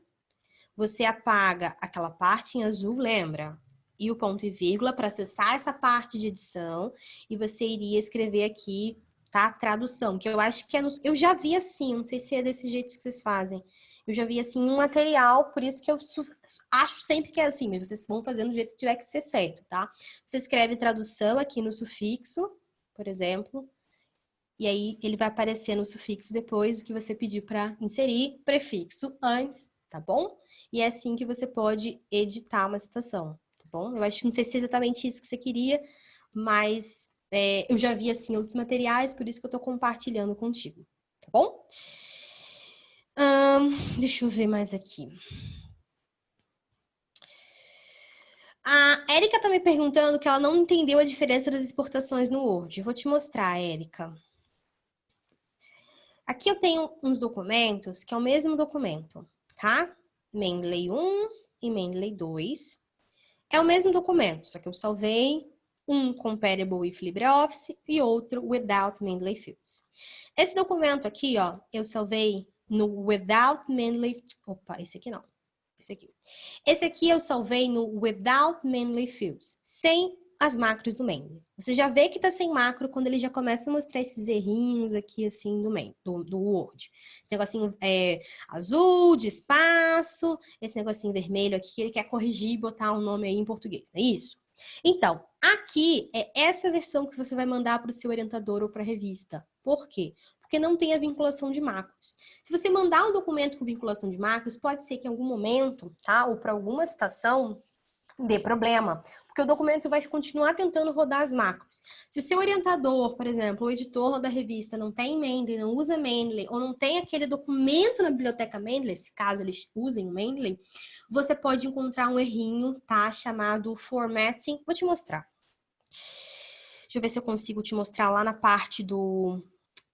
Você apaga aquela parte em azul, lembra? E o ponto e vírgula para acessar essa parte de edição. E você iria escrever aqui, tá? Tradução, que eu acho que eu já vi assim, não sei se é desse jeito que vocês fazem. Eu já vi assim um material, por isso que eu acho sempre que é assim, mas vocês vão fazendo do jeito que tiver que ser certo, tá? Você escreve tradução aqui no sufixo, por exemplo, e aí ele vai aparecer no sufixo depois do que você pediu para inserir, prefixo antes, tá bom? E é assim que você pode editar uma citação, tá bom? Eu acho que não sei se é exatamente isso que você queria, mas eu já vi, assim, outros materiais, por isso que eu tô compartilhando contigo, tá bom? Deixa eu ver mais aqui. A Érica tá me perguntando que ela não entendeu a diferença das exportações no Word. Eu vou te mostrar, Érica. Aqui eu tenho uns documentos que é o mesmo documento, tá? Mendeley 1 e Mendeley 2. É o mesmo documento, só que eu salvei um Compatible with LibreOffice e outro Without Mendeley Fields. Esse documento aqui, ó, eu salvei no Without Mendeley... Opa, esse aqui não. Esse aqui. Esse aqui eu salvei no Without Mendeley Fields, sem as macros do Mendeley. Você já vê que tá sem macro quando ele já começa a mostrar esses errinhos aqui, assim, do Word. Esse negocinho azul, de espaço, esse negocinho vermelho aqui, que ele quer corrigir e botar um nome aí em português, não é isso? Então, aqui é essa versão que você vai mandar para o seu orientador ou para a revista. Por quê? Porque não tem a vinculação de macros. Se você mandar um documento com vinculação de macros, pode ser que em algum momento, tá? Ou para alguma citação, dê problema. Porque o documento vai continuar tentando rodar as macros. Se o seu orientador, por exemplo, o editor da revista não tem Mendeley, não usa Mendeley, ou não tem aquele documento na biblioteca Mendeley, se caso eles usem o Mendeley, você pode encontrar um errinho, tá? Chamado formatting. Vou te mostrar. Deixa eu ver se eu consigo te mostrar lá na parte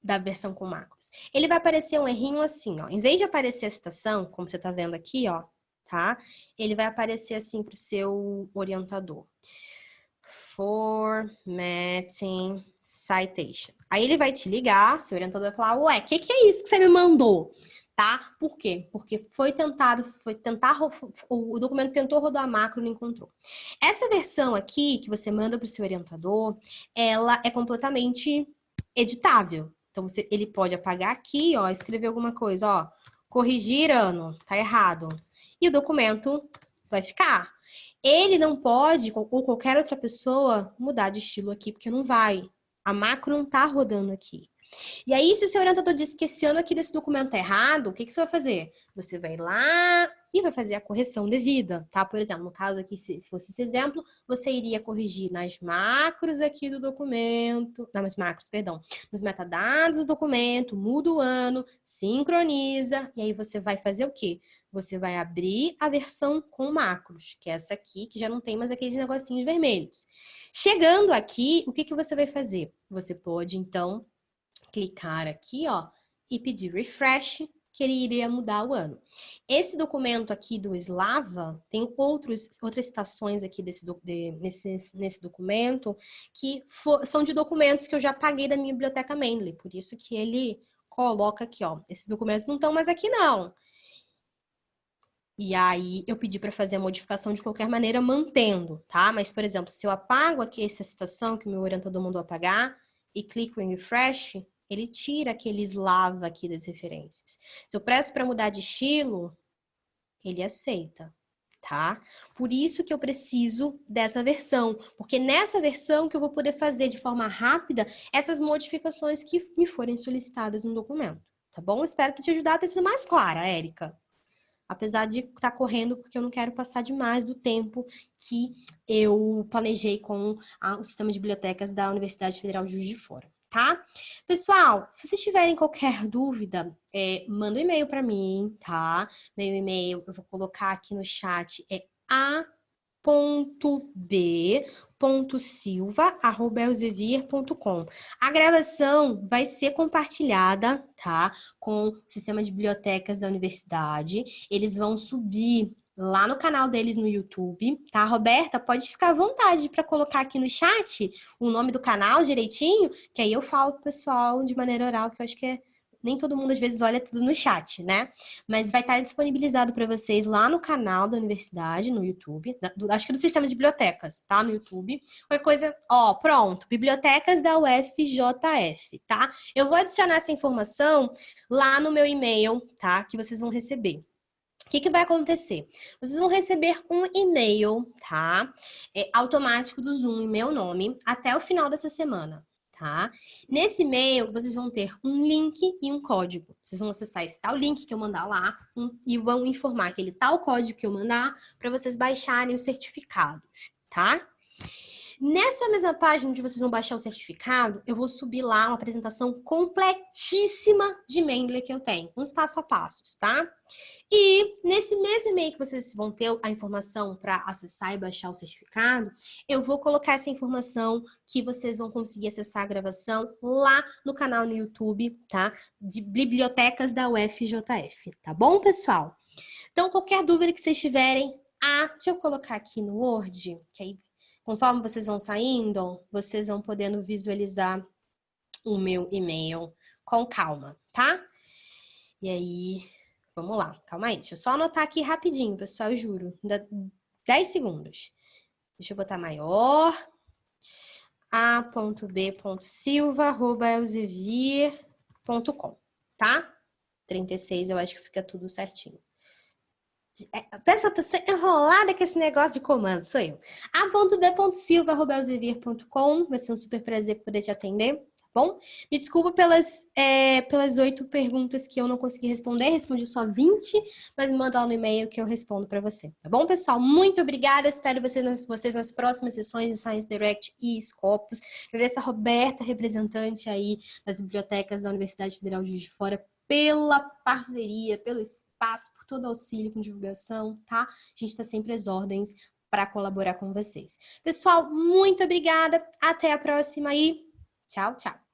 da versão com macros. Ele vai aparecer um errinho assim, ó. Em vez de aparecer a citação, como você tá vendo aqui, ó, tá? Ele vai aparecer assim para o seu orientador. Formatting citation. Aí ele vai te ligar, seu orientador vai falar, ué, o que é isso que você me mandou? Tá? Por quê? Porque o documento tentou rodar a macro e não encontrou. Essa versão aqui, que você manda para o seu orientador, ela é completamente editável. Então, ele pode apagar aqui, ó, escrever alguma coisa, ó, corrigir ano, tá errado. E o documento vai ficar. Ele não pode, ou qualquer outra pessoa, mudar de estilo aqui, porque não vai. A macro não tá rodando aqui. E aí, se o seu orientador disse que esse ano aqui desse documento tá errado, o que você vai fazer? Você vai lá e vai fazer a correção devida, tá? Por exemplo, no caso aqui, se fosse esse exemplo, você iria corrigir nas macros aqui do documento, não, nas macros, perdão, nos metadados do documento, muda o ano, sincroniza, e aí você vai fazer o quê? Você vai abrir a versão com macros, que é essa aqui, que já não tem mais aqueles negocinhos vermelhos. Chegando aqui, o que você vai fazer? Você pode, então, clicar aqui, ó, e pedir refresh, que ele iria mudar o ano. Esse documento aqui do Slava, tem outras citações aqui nesse documento, que são de documentos que eu já paguei da minha biblioteca Mendeley, por isso que ele coloca aqui, ó, esses documentos não estão mais aqui não. E aí, eu pedi para fazer a modificação de qualquer maneira, mantendo, tá? Mas, por exemplo, se eu apago aqui essa citação que o meu orientador mandou apagar e clico em refresh, ele tira aquele Slava aqui das referências. Se eu peço para mudar de estilo, ele aceita, tá? Por isso que eu preciso dessa versão, porque nessa versão que eu vou poder fazer de forma rápida essas modificações que me forem solicitadas no documento, tá bom? Espero que te ajudar a ter sido mais clara, Érica. Apesar de estar correndo, porque eu não quero passar demais do tempo que eu planejei com o sistema de bibliotecas da Universidade Federal de Juiz de Fora, tá? Pessoal, se vocês tiverem qualquer dúvida, manda um e-mail para mim, tá? Meu e-mail, eu vou colocar aqui no chat, é a.b.silva@elsevier.com. A gravação vai ser compartilhada, tá? Com o sistema de bibliotecas da universidade. Eles vão subir lá no canal deles no YouTube, tá? Roberta, pode ficar à vontade para colocar aqui no chat o nome do canal direitinho, que aí eu falo pro pessoal de maneira oral, porque eu acho que nem todo mundo às vezes olha tudo no chat, né? Mas vai estar disponibilizado para vocês lá no canal da universidade, no YouTube, acho que do sistema de bibliotecas, tá? No YouTube. Qualquer coisa, ó, pronto, bibliotecas da UFJF, tá? Eu vou adicionar essa informação lá no meu e-mail, tá? Que vocês vão receber. O que vai acontecer? Vocês vão receber um e-mail, tá? Automático do Zoom em meu nome até o final dessa semana. tá? Nesse e-mail, vocês vão ter um link e um código. Vocês vão acessar esse tal link que eu mandar lá e vão informar aquele tal código que eu mandar para vocês baixarem os certificados, tá? Nessa mesma página onde vocês vão baixar o certificado, eu vou subir lá uma apresentação completíssima de Mendeley que eu tenho, uns passo a passos, tá? E nesse mesmo e-mail que vocês vão ter a informação para acessar e baixar o certificado, eu vou colocar essa informação que vocês vão conseguir acessar a gravação lá no canal no YouTube, tá? De Bibliotecas da UFJF, tá bom, pessoal? Então, qualquer dúvida que vocês tiverem, deixa eu colocar aqui no Word, que aí conforme vocês vão saindo, vocês vão podendo visualizar o meu e-mail com calma, tá? E aí, vamos lá, calma aí. Deixa eu só anotar aqui rapidinho, pessoal, eu juro. 10 segundos. Deixa eu botar maior. a.b.silva@elsevier.com, tá? 36, eu acho que fica tudo certinho. Pensa, tô enrolada com esse negócio de comando, sou eu. a.b.silva@elsevier.com, vai ser um super prazer poder te atender, tá bom? Me desculpa pelas 8 perguntas que eu não consegui responder, respondi só 20, mas me manda lá no e-mail que eu respondo para você, tá bom, pessoal? Muito obrigada, espero vocês nas próximas sessões de Science Direct e Scopus. Agradeço a Roberta, representante aí das bibliotecas da Universidade Federal de Juiz de Fora, pela parceria, pelo espaço, por todo o auxílio com divulgação, tá? A gente está sempre às ordens para colaborar com vocês. Pessoal, muito obrigada. Até a próxima e tchau, tchau.